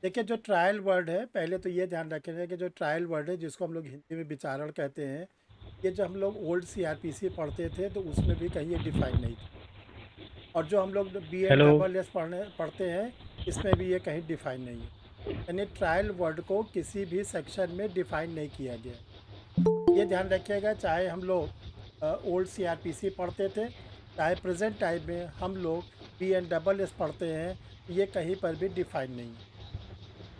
देखिए, जो trial word है, पहले तो ये ध्यान रखेंगे कि जो ट्रायल वर्ड है जिसको हम लोग हिंदी में विचारण कहते हैं, ये जो हम लोग ओल्ड सीआरपीसी पढ़ते थे तो उसमें भी कहीं ये डिफाइन नहीं था। और जो हम लोग B N hello. Double S पढ़ते हैं, इसमें भी ये कहीं डिफाइन नहीं है। यानी ट्रायल वर्ड को किसी भी सेक्शन में डिफाइन नहीं किया गया है। ये ध्यान रखिएगा, चाहे हम लोग ओल्ड सीआरपीसी पढ़ते थे, चाहे प्रेजेंट टाइम में हम लोग बी एन डबल एस पढ़ते हैं, ये कहीं पर भी डिफाइन नहीं है।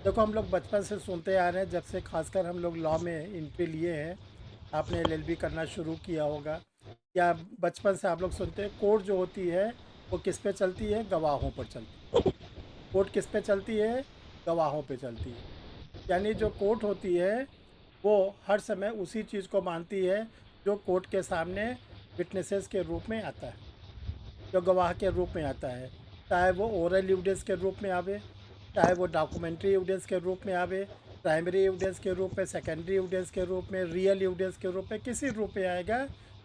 देखो, हम लोग बचपन से सुनते आ रहे हैं, जब से खासकर हम लोग लॉ में एंट्री लिए हैं। आपने एलएलबी करना शुरू किया होगा, या बचपन से आप लोग सुनते हैं कोर्ट जो होती है वो किस पे चलती है? गवाहों पर चलती है। कोर्ट किस पे चलती है? गवाहों पे चलती है। यानी जो कोर्ट होती है वो हर समय उसी चीज़ को मानती है जो कोर्ट के सामने विटनेसेस के रूप में आता है, जो गवाह के रूप में आता है। चाहे वो ओरल एविडेंस के रूप में आवे, चाहे वो डॉक्यूमेंट्री एविडेंस के रूप में आवे, प्राइमरी एविडेंस के रूप में, सेकेंडरी एविडेंस के रूप में, रियल एविडेंस के रूप में, किसी रूप में आएगा।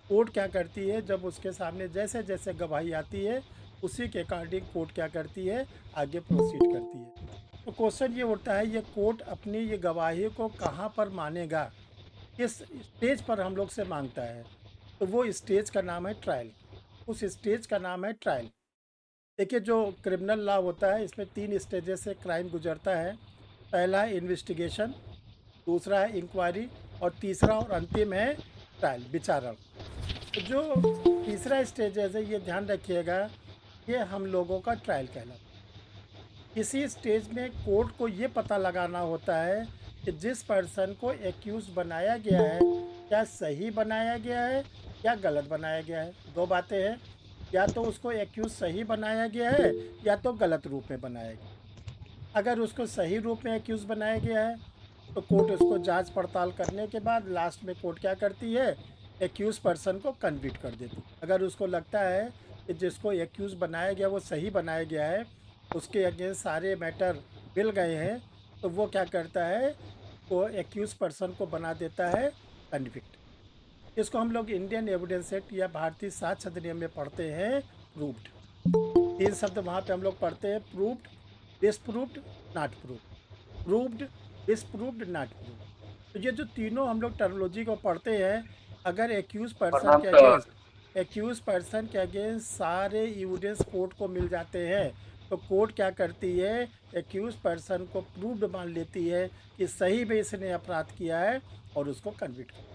कोर्ट क्या करती है, जब उसके सामने जैसे जैसे गवाही आती है उसी के अकॉर्डिंग कोर्ट क्या करती है, आगे प्रोसीड करती है। तो क्वेश्चन ये उठता है, ये कोर्ट अपनी ये गवाही को कहाँ पर मानेगा, किस स्टेज पर हम लोग से मांगता है? तो वो स्टेज का नाम है ट्रायल। उस स्टेज का नाम है ट्रायल। देखिए, जो क्रिमिनल लॉ होता है इसमें 3 स्टेजेस से क्राइम गुजरता है। पहला है इन्वेस्टिगेशन, दूसरा है इंक्वायरी, और तीसरा और अंतिम है ट्रायल, विचारण। तो जो तीसरा स्टेज है, ये ध्यान रखिएगा, ये हम लोगों का ट्रायल कहलाता है। इसी स्टेज में कोर्ट को ये पता लगाना होता है कि जिस पर्सन को एक्यूज बनाया गया है, क्या सही बनाया गया है या गलत बनाया गया है। दो बातें हैं, या तो उसको एक्यूज सही बनाया गया है या तो गलत रूप में बनाया गया। अगर उसको सही रूप में एक्यूज बनाया गया है तो कोर्ट उसको जांच पड़ताल करने के बाद लास्ट में कोर्ट क्या करती है, एक्यूज पर्सन को कन्विक्ट कर देती है। अगर उसको लगता है कि जिसको एक्यूज बनाया गया वो सही बनाया गया है, उसके अगेंस्ट सारे मैटर मिल गए हैं, तो वो क्या करता है, वो एक्यूज पर्सन को बना देता है कन्विक्ट। इसको हम लोग इंडियन एविडेंस एक्ट या भारतीय साक्ष्य अधिनियम में पढ़ते हैं प्रूव्ड। 3 शब्द वहाँ पे हम लोग पढ़ते हैं, proved, disproved, not proved. Proved, disproved, not proved. तो ये जो तीनों हम लोग टर्मिनोलॉजी को पढ़ते हैं, अगर प्रणाम सर। एक्यूज पर्सन के अगेंस्ट सारे एविडेंस कोर्ट को मिल जाते हैं, तो कोर्ट क्या करती है, एक्यूज पर्सन को प्रूव्ड मान लेती है कि सही में इसने अपराध किया है और उसको कन्विक्ट कर।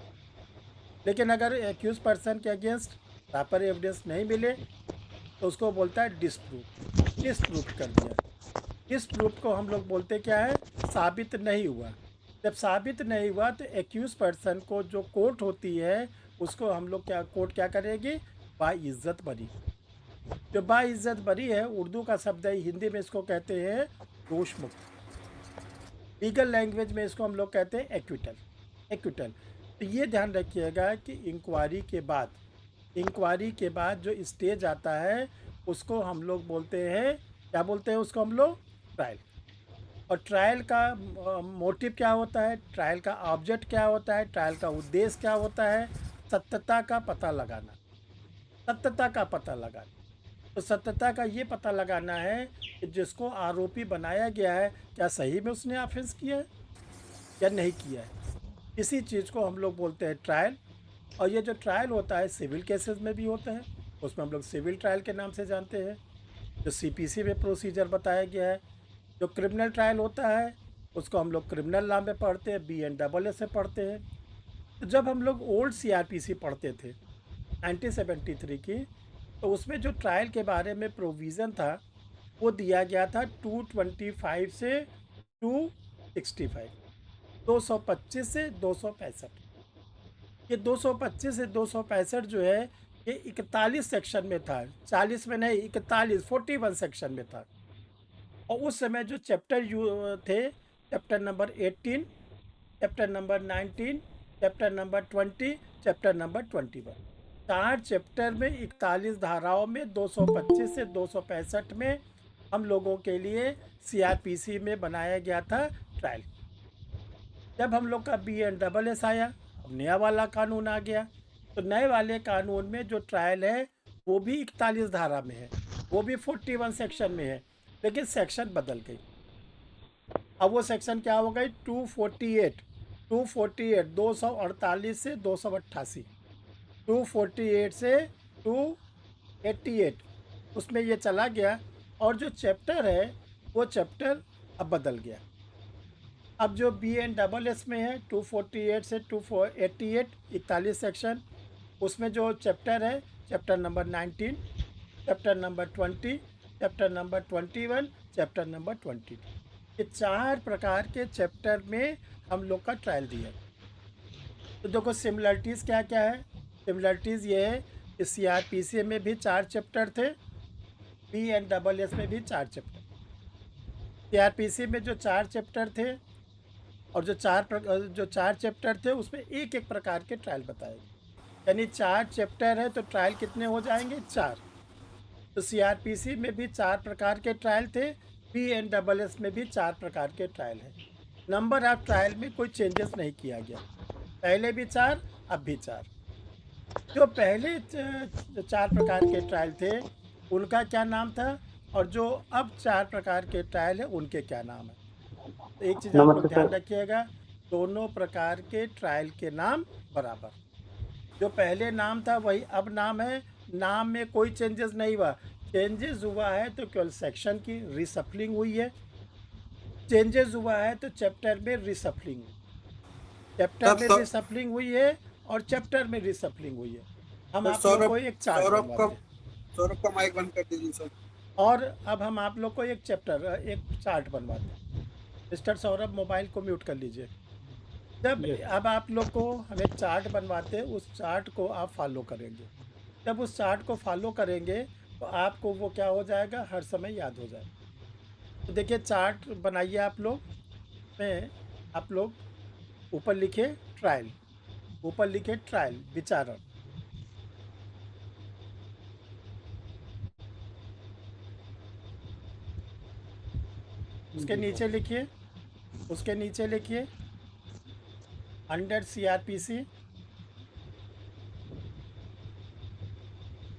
लेकिन अगर एक्यूज पर्सन के अगेंस्ट प्रॉपर एविडेंस नहीं मिले तो उसको बोलता है डिसप्रूव, डिसप्रूव कर दिया। डिसप्रूव को हम लोग बोलते क्या है, साबित नहीं हुआ। जब साबित नहीं हुआ तो एक्यूज पर्सन को जो कोर्ट होती है उसको हम लोग क्या, कोर्ट क्या करेगी, बाइज्जत बरी कर। जो बाइज्जत बरी है, उर्दू का शब्द है, हिंदी में इसको कहते हैं दोष मुक्त। लीगल लैंग्वेज में इसको हम लोग कहते हैं एक्विटल, एक्विटल। तो ये ध्यान रखिएगा कि इंक्वायरी के बाद जो स्टेज आता है उसको हम लोग बोलते हैं, क्या बोलते हैं उसको हम लोग, ट्रायल। और ट्रायल का मोटिव क्या होता है, ट्रायल का ऑब्जेक्ट क्या होता है, ट्रायल का उद्देश्य क्या होता है, सत्यता का पता लगाना। सत्यता का पता लगाना, तो सत्यता का ये पता लगाना है कि जिसको आरोपी बनाया गया है क्या सही में उसने ऑफेंस किया है या नहीं किया है। इसी चीज़ को हम लोग बोलते हैं ट्रायल। और ये जो ट्रायल होता है सिविल केसेस में भी होता है, उसमें हम लोग सिविल ट्रायल के नाम से जानते हैं, जो सीपीसी में प्रोसीजर बताया गया है। जो क्रिमिनल ट्रायल होता है उसको हम लोग क्रिमिनल लॉ में पढ़ते हैं, बी एन डबल ए से पढ़ते हैं। तो जब हम लोग ओल्ड सीआरपीसी पढ़ते थे 1973 की, तो उसमें जो ट्रायल के बारे में प्रोविज़न था वो दिया गया था 225 से 265, 225 से 265। ये 225 से 265 जो है ये 41 सेक्शन में था, 40 में नहीं, 41, 41 सेक्शन में था। और उस समय जो चैप्टर थे, chapter number 18, chapter number 19, chapter number 20, chapter number 21, 4 chapter में 41 धाराओं में 225 से 265 में हम लोगों के लिए सीआरपीसी में बनाया गया था ट्रायल। जब हम लोग का बी एन डबल एस आया, अब नया वाला कानून आ गया, तो नए वाले कानून में जो ट्रायल है वो भी 41 धारा में है, वो भी 41 सेक्शन में है, लेकिन सेक्शन बदल गई। अब वो सेक्शन क्या हो गई 248, 248 से 288, 248 से 288 उसमें ये चला गया। और जो चैप्टर है वो चैप्टर अब बदल गया। अब जो बी एन डबल एस में है 248 से 288 41 सेक्शन, उसमें जो चैप्टर है chapter number 19, chapter number 20, chapter number 21, chapter number 22, ये 4 प्रकार के चैप्टर में हम लोग का ट्रायल दिया। तो देखो सिमिलरिटीज़ क्या क्या है। सिमिलरिटीज़ ये है कि CRPC में भी 4 चैप्टर थे, BNSS में भी 4 चैप्टर। CRPC में जो 4 चैप्टर थे और जो 4 चैप्टर थे उसमें एक एक प्रकार के ट्रायल बताए गए। यानी 4 चैप्टर है तो ट्रायल कितने हो जाएंगे 4। तो CRPC में भी 4 प्रकार के ट्रायल थे, BNSS में भी 4 प्रकार के ट्रायल हैं। नंबर ऑफ ट्रायल में कोई चेंजेस नहीं किया गया, पहले भी 4 अब भी 4। जो पहले 4 प्रकार के ट्रायल थे उनका क्या नाम था, और जो अब 4 प्रकार के ट्रायल है उनके क्या नाम है। तो एक चीज़ आप लोग नमस्ते ध्यान सर। रखिएगा, दोनों प्रकार के ट्रायल के नाम बराबर। जो पहले नाम था वही अब नाम है, नाम में कोई चेंजेस नहीं हुआ। चेंजेस हुआ है तो केवल सेक्शन की रिसफलिंग हुई है, चेंजेस हुआ है तो चैप्टर में रिसफलिंग हुई, चैप्टर सर में रिसफलिंग हुई है और चैप्टर में रिसफलिंग हुई है। हम सर आप लोग को सौरभ एक चार्ट सौरभ का बनवाते हैं सौरभ का माइक बंद कर दीजिए सर। और अब हम आप लोग को एक चार्ट बनवाते हैं। मिस्टर सौरभ मोबाइल को म्यूट कर लीजिए। जब अब आप लोग को हम एक चार्ट बनवाते हैं, उस चार्ट को आप फॉलो करेंगे। जब उस चार्ट को फॉलो करेंगे तो आपको वो क्या हो जाएगा, हर समय याद हो जाएगा। तो देखिए चार्ट बनाइए आप लोग में, आप लोग ऊपर लिखे ट्रायल, ऊपर लिखे ट्रायल विचारण, उसके नीचे लिखिए, उसके नीचे लिखिए अंडर CRPC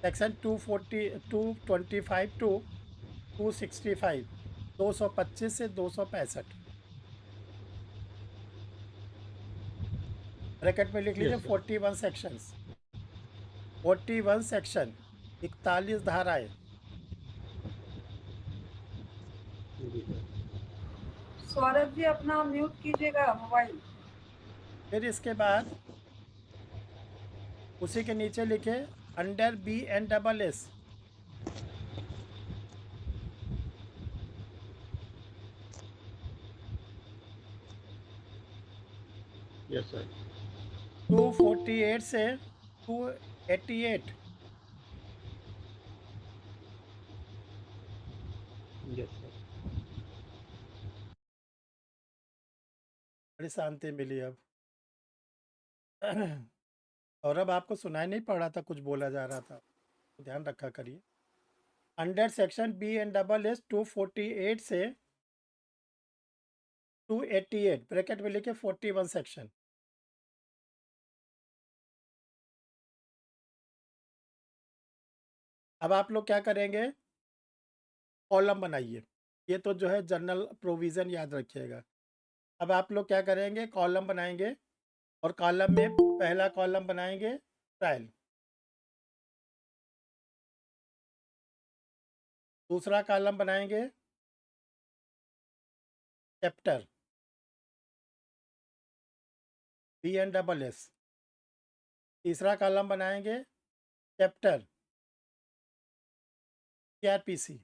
सेक्शन 225 टू 265, 225 से 265 ब्रैकेट में लिख लीजिए 41 सेक्शंस, 41 सेक्शन, 41 धाराएं। सौरभ जी अपना म्यूट कीजिएगा मोबाइल। फिर इसके बाद उसी के नीचे लिखे अंडर BNSS यस सर। 248 से 288, यस सर। बड़ी शांति मिली अब। और अब आपको सुनाई नहीं पड़ रहा था, कुछ बोला जा रहा था, तो ध्यान रखा करिए। अंडर सेक्शन BNSS 248 से 288 ब्रैकेट में लिखे 41 सेक्शन। अब आप लोग क्या करेंगे, कॉलम बनाइए। ये तो जो है जनरल प्रोविज़न याद रखिएगा। अब आप लोग क्या करेंगे, कॉलम बनाएंगे और कॉलम में पहला कॉलम बनाएंगे ट्रायल, दूसरा कॉलम बनाएंगे चैप्टर BNSS, तीसरा कॉलम बनाएंगे चैप्टर CRPC,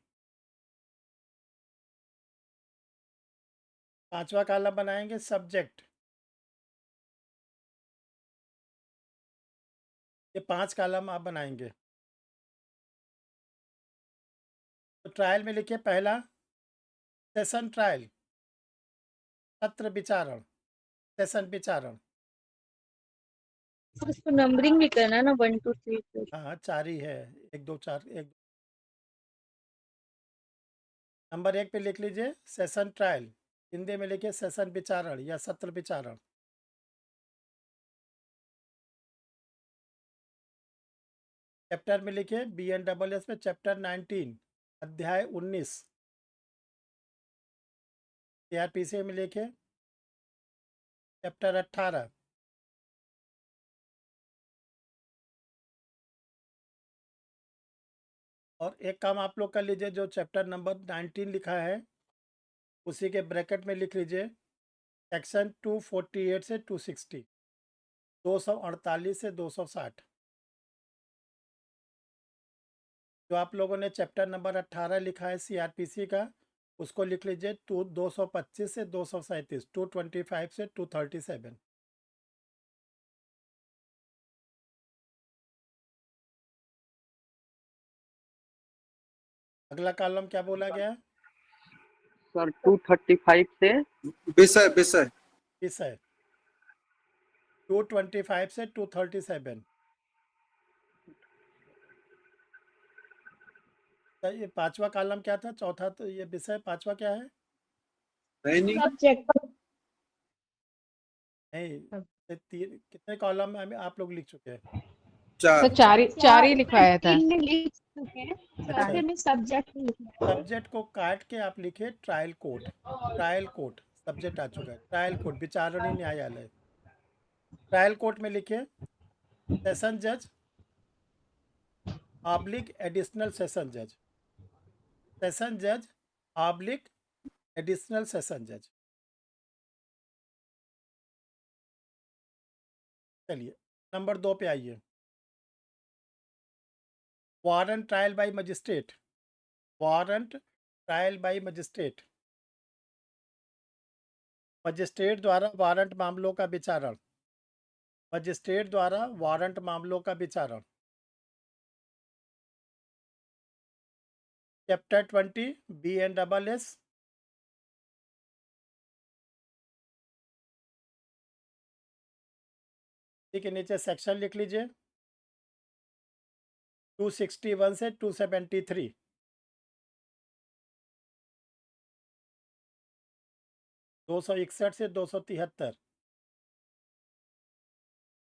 पांचवा कॉलम बनाएंगे सब्जेक्ट। ये 5 कॉलम आप बनाएंगे। तो ट्रायल में लिखिए पहला सेशन ट्रायल, सत्र विचारण, सेशन विचारण। सर इसको नंबरिंग भी करना है ना 1 2 3 4। हाँ 4 ही है, 1 2 4 1। नंबर 1 पे लिख लीजिए सेशन ट्रायल, हिंदी में लिखिए सेशन विचारण या सत्र विचारण। चैप्टर में लिखिए BNSS में चैप्टर 19 अध्याय 19। CRPC में लिखे चैप्टर 18। और एक काम आप लोग कर लीजिए, जो चैप्टर नंबर 19 लिखा है उसी के ब्रैकेट में लिख लीजिए सेक्शन 248 से 260, 248 से 260। जो आप लोगों ने चैप्टर नंबर 18 लिखा है CRPC का, उसको लिख लीजिए 225 से 237, 225 से 237। अगला कॉलम क्या बोला गया? सर 235 से विषय विषय विषय 225 से 237। तो ये पांचवा कॉलम क्या था? चौथा तो ये विषय, पांचवा क्या है? है नहीं सब्जेक्ट। नहीं, ये कितने कॉलम में आप लोग लिख चुके हैं? चार सर चार ही लिखवाया था। 3 में लिख चुके हैं, अच्छा। चौथे में सब्जेक्ट लिखना। सब्जेक्ट को काट के आप लिखे trial court. Trial court subject आ चुका है। ट्रायल कोर्ट विचारणी न्यायालय। ट्रायल कोर्ट में लिखे सेशन जज ऑब्लिक एडिशनल सेशन जज। सेशन जज ऑब्लिक एडिशनल सेशन जज। चलिए नंबर 2 पे आइए। Warrant trial by magistrate. Warrant trial by magistrate. Magistrate द्वारा वारंट मामलों का विचारण। मजिस्ट्रेट द्वारा वारंट मामलों का विचारण। Chapter 20 BNSS। इसी के नीचे सेक्शन लिख लीजिए 261 से 273। 261 से 273।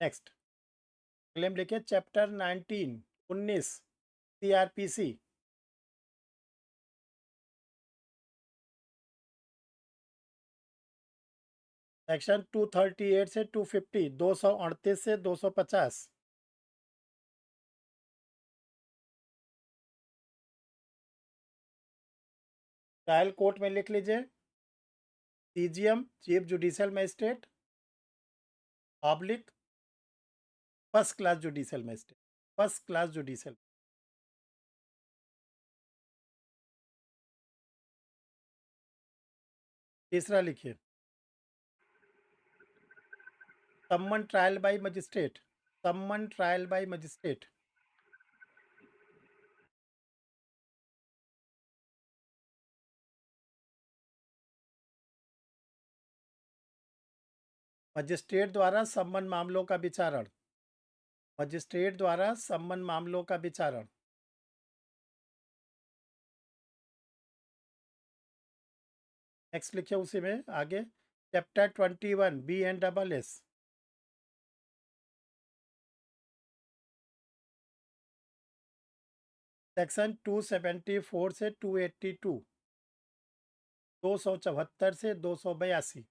नेक्स्ट क्लेम लिखिए चैप्टर 19 CRPC। सेक्शन 238 से 250, 238 से 250। ट्रायल कोर्ट में लिख लीजिए CGM chief judicial magistrate oblique first class judicial magistrate. First class judicial. तीसरा लिखिए सम्मन ट्रायल बाय मजिस्ट्रेट। सम्मन ट्रायल बाय मजिस्ट्रेट। मजिस्ट्रेट द्वारा सम्मन मामलों का विचारण। मजिस्ट्रेट द्वारा सम्मन मामलों का विचारण। नेक्स्ट लिखिए उसी में आगे चैप्टर 21 BNSS। सेक्शन 274 से 282, 274 से 282।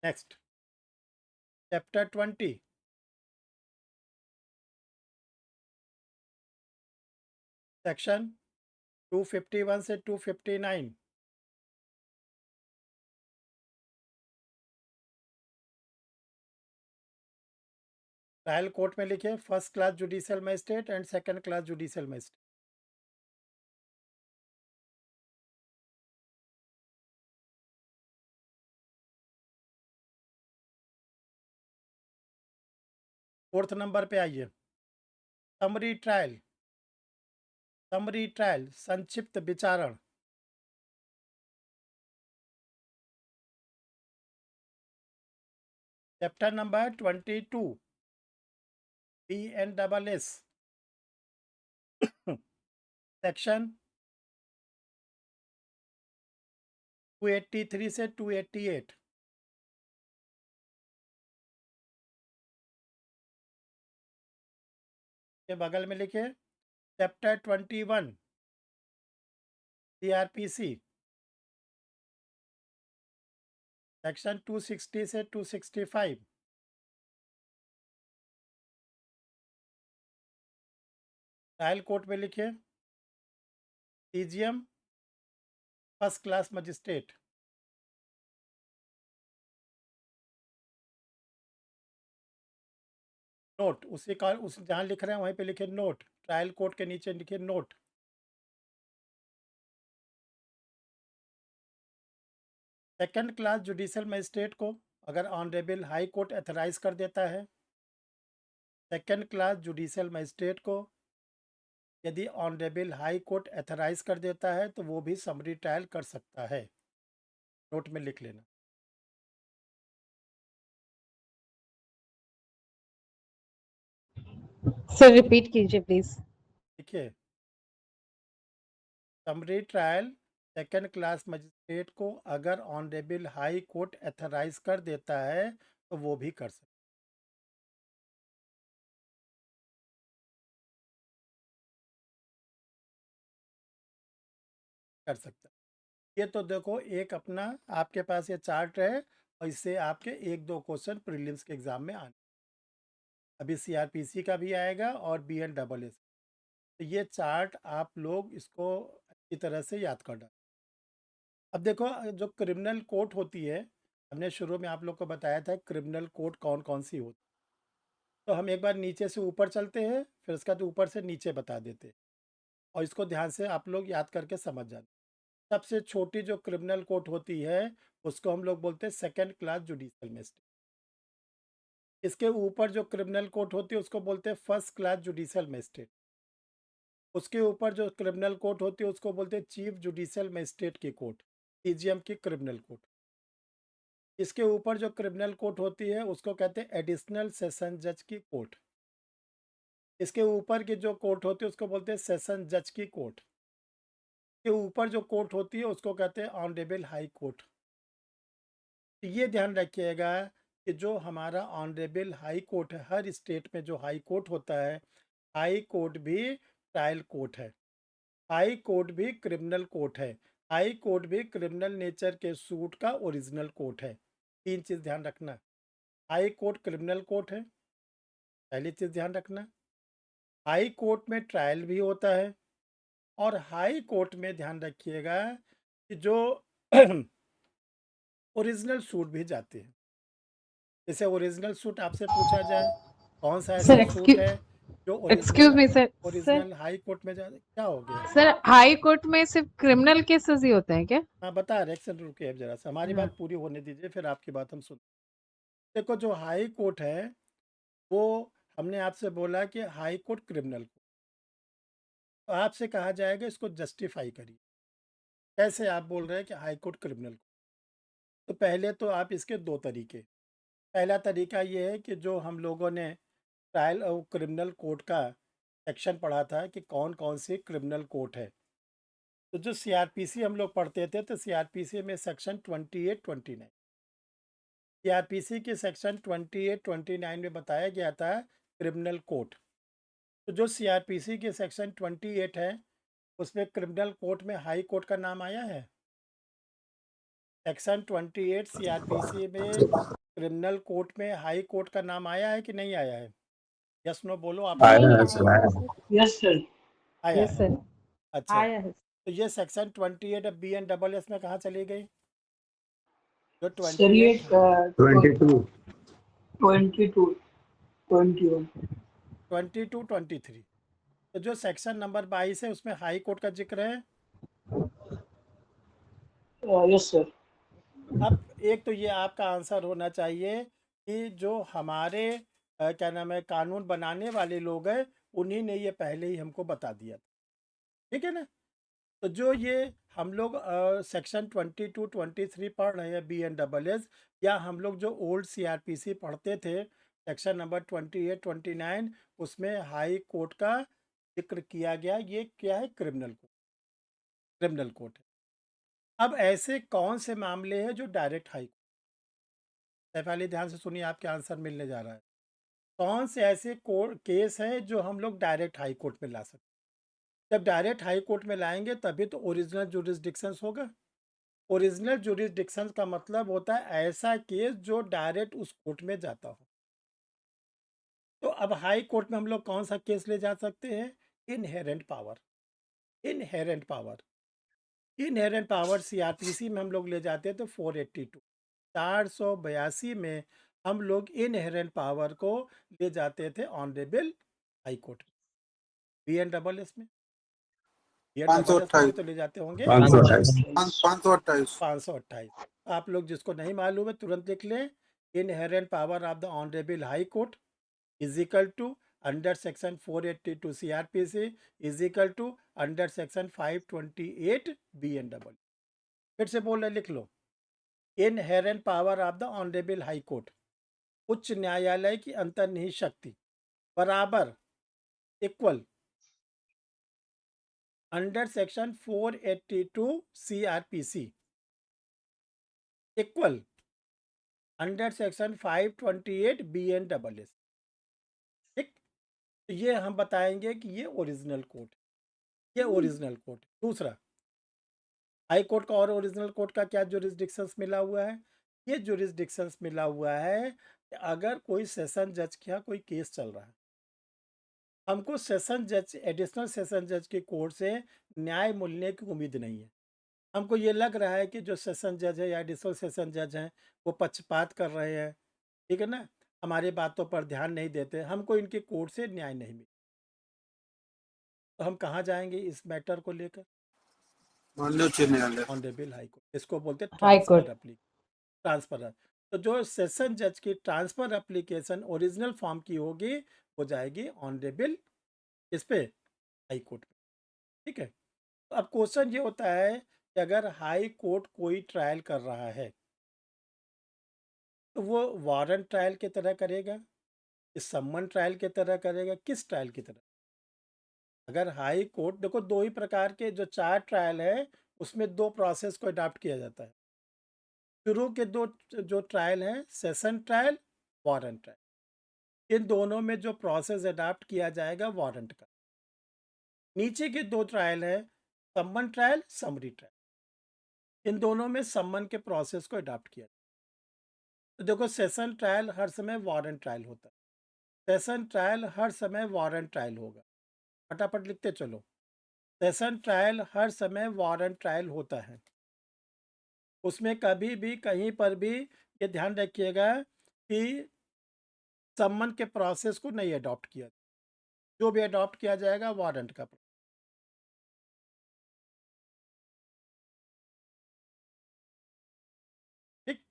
नेक्स्ट चैप्टर 20 सेक्शन 251 से 259। ट्रायल कोर्ट में लिखे first class judicial magistrate and second class judicial magistrate. Fourth number पे आइए समरी ट्रायल। समरी ट्रायल संक्षिप्त विचारण। Chapter number 22 BNSS। सेक्शन 283 से 288। के बगल में लिखे चैप्टर 21 सीआरपीसी सेक्शन 260 से 265 ट्रायल कोर्ट में लिखिए CGM first class magistrate. Note उसी का उस जहाँ लिख रहे हैं वहीं पे लिखे नोट, ट्रायल कोर्ट के नीचे लिखिए note. Second class judicial magistrate को अगर ऑनरेबल हाई कोर्ट एथराइज कर देता है, सेकंड क्लास जुडिशियल मजिस्ट्रेट को यदि ऑनरेबल हाई कोर्ट एथराइज कर देता है तो वो भी समरी ट्रायल कर सकता है। नोट में लिख लेना। सर रिपीट कीजिए प्लीज। देखिए, summary trial second class magistrate को अगर ऑनरेबल हाई कोर्ट एथराइज कर देता है तो वो भी कर सकता है। ये तो देखो एक अपना आपके पास ये चार्ट है और इससे आपके 1-2 क्वेश्चन प्रीलिम्स के एग्जाम में आने। अभी सीआरपीसी का भी आएगा और बीएनडब्ल्यूएस। तो ये चार्ट आप लोग इसको अच्छी तरह से याद कर डालें। अब देखो जो क्रिमिनल कोर्ट होती है, हमने शुरू में आप लोग को बताया था क्रिमिनल कोर्ट कौन कौन सी होती। तो हम एक बार नीचे से ऊपर चलते हैं, फिर उसका तो ऊपर से नीचे बता देते हैं और इसको ध्यान से आप लोग याद करके समझ जाते। सबसे छोटी जो क्रिमिनल कोर्ट होती है उसको हम लोग बोलते हैं सेकंड क्लास जुडिशियल मजिस्ट्रेट। इसके ऊपर जो क्रिमिनल कोर्ट होती है उसको बोलते हैं फर्स्ट क्लास जुडिशियल मजिस्ट्रेट। उसके ऊपर जो क्रिमिनल कोर्ट होती है उसको बोलते हैं चीफ जुडिशियल मजिस्ट्रेट की कोर्ट, सीजीएम की क्रिमिनल कोर्ट। इसके ऊपर जो क्रिमिनल कोर्ट होती है उसको कहते हैं एडिशनल सेशन जज की कोर्ट। इसके ऊपर की जो कोर्ट होती है उसको बोलते हैं सेशन जज की कोर्ट। के ऊपर जो कोर्ट होती है उसको कहते हैं ऑनरेबल हाई कोर्ट। तो ये ध्यान रखिएगा कि जो हमारा ऑनरेबल हाई कोर्ट है, हर स्टेट में जो हाई कोर्ट होता है, हाई कोर्ट भी ट्रायल कोर्ट है, हाई कोर्ट भी क्रिमिनल कोर्ट है, हाई कोर्ट भी क्रिमिनल नेचर के सूट का ओरिजिनल कोर्ट है। 3 चीज़ ध्यान रखना। हाई कोर्ट क्रिमिनल कोर्ट है, पहली चीज़ ध्यान रखना। हाई कोर्ट में ट्रायल भी होता है और हाई कोर्ट में ध्यान रखिएगा कि जो ओरिजिनल सूट भी जाते हैं। जैसे ओरिजिनल सूट आपसे पूछा जाए कौन सा सर ऐसा सूट है जो excuse me sir. Original high court में जाए, क्या हो गया? सर हाई कोर्ट में सिर्फ क्रिमिनल केसेस ही होते हैं क्या? हाँ बता रहे, एक सेकंड रुकिए, अब जरा सा हमारी हाँ। बात पूरी होने दीजिए फिर आपकी बात हम सुन। देखो जो हाई कोर्ट है वो हमने आपसे बोला कि हाई कोर्ट क्रिमिनल कोर्ट, तो आपसे कहा जाएगा इसको जस्टिफाई करिए। कैसे आप बोल रहे हैं कि हाई कोर्ट क्रिमिनल कोर्ट? तो पहले तो आप इसके 2 तरीके। पहला तरीका ये है कि जो हम लोगों ने ट्रायल और क्रिमिनल कोर्ट का सेक्शन पढ़ा था कि कौन कौन सी क्रिमिनल कोर्ट है। तो जो सीआरपीसी हम लोग पढ़ते थे तो सीआरपीसी में सेक्शन 28-29, सीआरपीसी के सेक्शन 28-29 में बताया गया था क्रिमिनल कोर्ट। तो जो सीआरपीसी के सेक्शन 28 है उसमें क्रिमिनल कोर्ट में हाई कोर्ट का नाम आया है। सेक्शन 28 सीआरपीसी में क्रिमिनल कोर्ट में हाई कोर्ट का नाम आया है कि नहीं आया है? यस नो बोलो आप। Yes sir. आया यस है। सर। अच्छा, आया है। तो ये सेक्शन 28 अब बीएनडब्ल्यूएस में कहाँ चली गई? जो सर ये 28 22 21 22-23, तो जो सेक्शन नंबर 22 है उसमें हाई कोर्ट का जिक्र है। Yes sir. अब एक तो ये आपका आंसर होना चाहिए कि जो हमारे क्या नाम है कानून बनाने वाले लोग हैं उन्हीं ने ये पहले ही हमको बता दिया था, ठीक है ना। तो जो ये हम लोग सेक्शन 22-23 पढ़ रहे हैं बीएनडब्ल्यूएस, या हम लोग जो ओल्ड सीआरपीसी पढ़ते थे सेक्शन नंबर 28-29, उसमें हाई कोर्ट का जिक्र किया गया। ये क्या है? क्रिमिनल कोर्ट, क्रिमिनल कोर्ट है। अब ऐसे कौन से मामले हैं जो डायरेक्ट हाई कोर्ट, सैफ ध्यान से सुनिए आपके आंसर मिलने जा रहा है। कौन से ऐसे कोर्ट केस हैं जो हम लोग डायरेक्ट हाई कोर्ट में ला सकते हैं? जब डायरेक्ट हाई कोर्ट में लाएंगे तभी तो ओरिजिनल जुरिस्डिक्शंस होगा। ओरिजिनल जुरिस्डिक्शंस का मतलब होता है ऐसा केस जो डायरेक्ट उस कोर्ट में जाता हो। तो अब हाई कोर्ट में हम लोग कौन सा केस ले जा सकते हैं? Inherent power. Inherent power inherent power CrPC में हम लोग ले जाते हैं तो 482 482 में हम लोग इनहेरेंट पावर को ले जाते थे ऑनरेबल हाई कोर्ट में। बी एन डबल एस में भी तो ले जाते होंगे 528 528। आप लोग जिसको नहीं मालूम है तुरंत लिख लें, inherent power of the honourable high court is equal to under section 482 CrPC is equal to under section 528 B N double. फिर से बोल रहे, लिख लो, inherent power of the honourable high court, उच्च न्यायालय की अंतर्निहित शक्ति बराबर equal under section 482 CrPC equal under section 528 B N double S. ठीक, तो ये हम बताएंगे कि ये ओरिजिनल कोर्ट, ये ओरिजिनल कोर्ट। दूसरा, हाई कोर्ट का और ओरिजिनल कोर्ट का क्या जुरिस्डिक्शंस मिला हुआ है? ये जुरिस्डिक्शंस मिला हुआ है कि अगर कोई सेशन जज के यहाँ कोई केस चल रहा है, हमको सेशन जज, एडिशनल सेशन जज के कोर्ट से न्याय मिलने की उम्मीद नहीं है। हमको ये लग रहा है कि जो सेशन जज है या एडिशनल सेशन जज हैं वो पक्षपात कर रहे हैं, ठीक है ना, हमारी बातों पर ध्यान नहीं देते, हमको इनके कोर्ट से न्याय नहीं मिले, तो हम कहाँ जाएंगे इस मैटर को लेकर? माननीय उच्च न्यायालय। ऑनरेबल हाई कोर्ट, इसको बोलते हैं high court. Transfer application. Transfer, तो जो सेशन जज की ट्रांसफर एप्लीकेशन ओरिजिनल फॉर्म की होगी वो जाएगी ऑनरेबल इस पे हाई कोर्ट पे। ठीक है, तो अब क्वेश्चन ये होता है कि अगर हाई कोर्ट कोई ट्रायल कर रहा है तो वो वारंट ट्रायल की तरह करेगा, इस सम्मन ट्रायल की तरह करेगा, किस ट्रायल की तरह? अगर हाई कोर्ट, देखो दो ही प्रकार के जो 4 ट्रायल है उसमें 2 प्रोसेस को अडॉप्ट किया जाता है। शुरू के 2 जो ट्रायल हैं, सेशन ट्रायल, वारंट ट्रायल, इन दोनों में जो प्रोसेस अडॉप्ट किया जाएगा वारंट का। नीचे के 2 ट्रायल है, सम्मन ट्रायल, समरी ट्रायल, इन दोनों में सम्मन के प्रोसेस को अडॉप्ट किया। तो देखो सेशन ट्रायल हर समय वारंट ट्रायल होता है, सेशन ट्रायल हर समय वारंट ट्रायल होगा। फटाफट लिखते चलो, सेशन ट्रायल हर समय वारंट ट्रायल होता है, उसमें कभी भी कहीं पर भी ये ध्यान रखिएगा कि सम्मन के प्रोसेस को नहीं अडॉप्ट किया, जो भी अडॉप्ट किया जाएगा वारंट का। ठीक,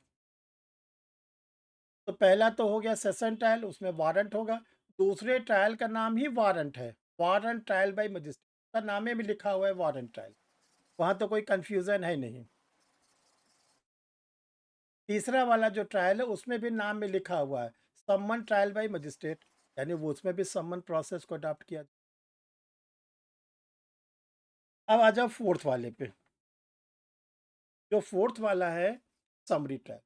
तो पहला तो हो गया सेशन ट्रायल, उसमें वारंट होगा। दूसरे ट्रायल का नाम ही वारंट है, वारंट ट्रायल बाय मजिस्ट्रेट का नाम में लिखा हुआ है वारंट ट्रायल, वहाँ तो कोई कंफ्यूजन है नहीं। तीसरा वाला जो ट्रायल है उसमें भी नाम में लिखा हुआ है सम्मन ट्रायल बाय मजिस्ट्रेट, यानी वो उसमें भी सम्मन प्रोसेस को अडॉप्ट किया। अब आ जाओ फोर्थ वाले पे, जो फोर्थ वाला है समरी ट्रायल।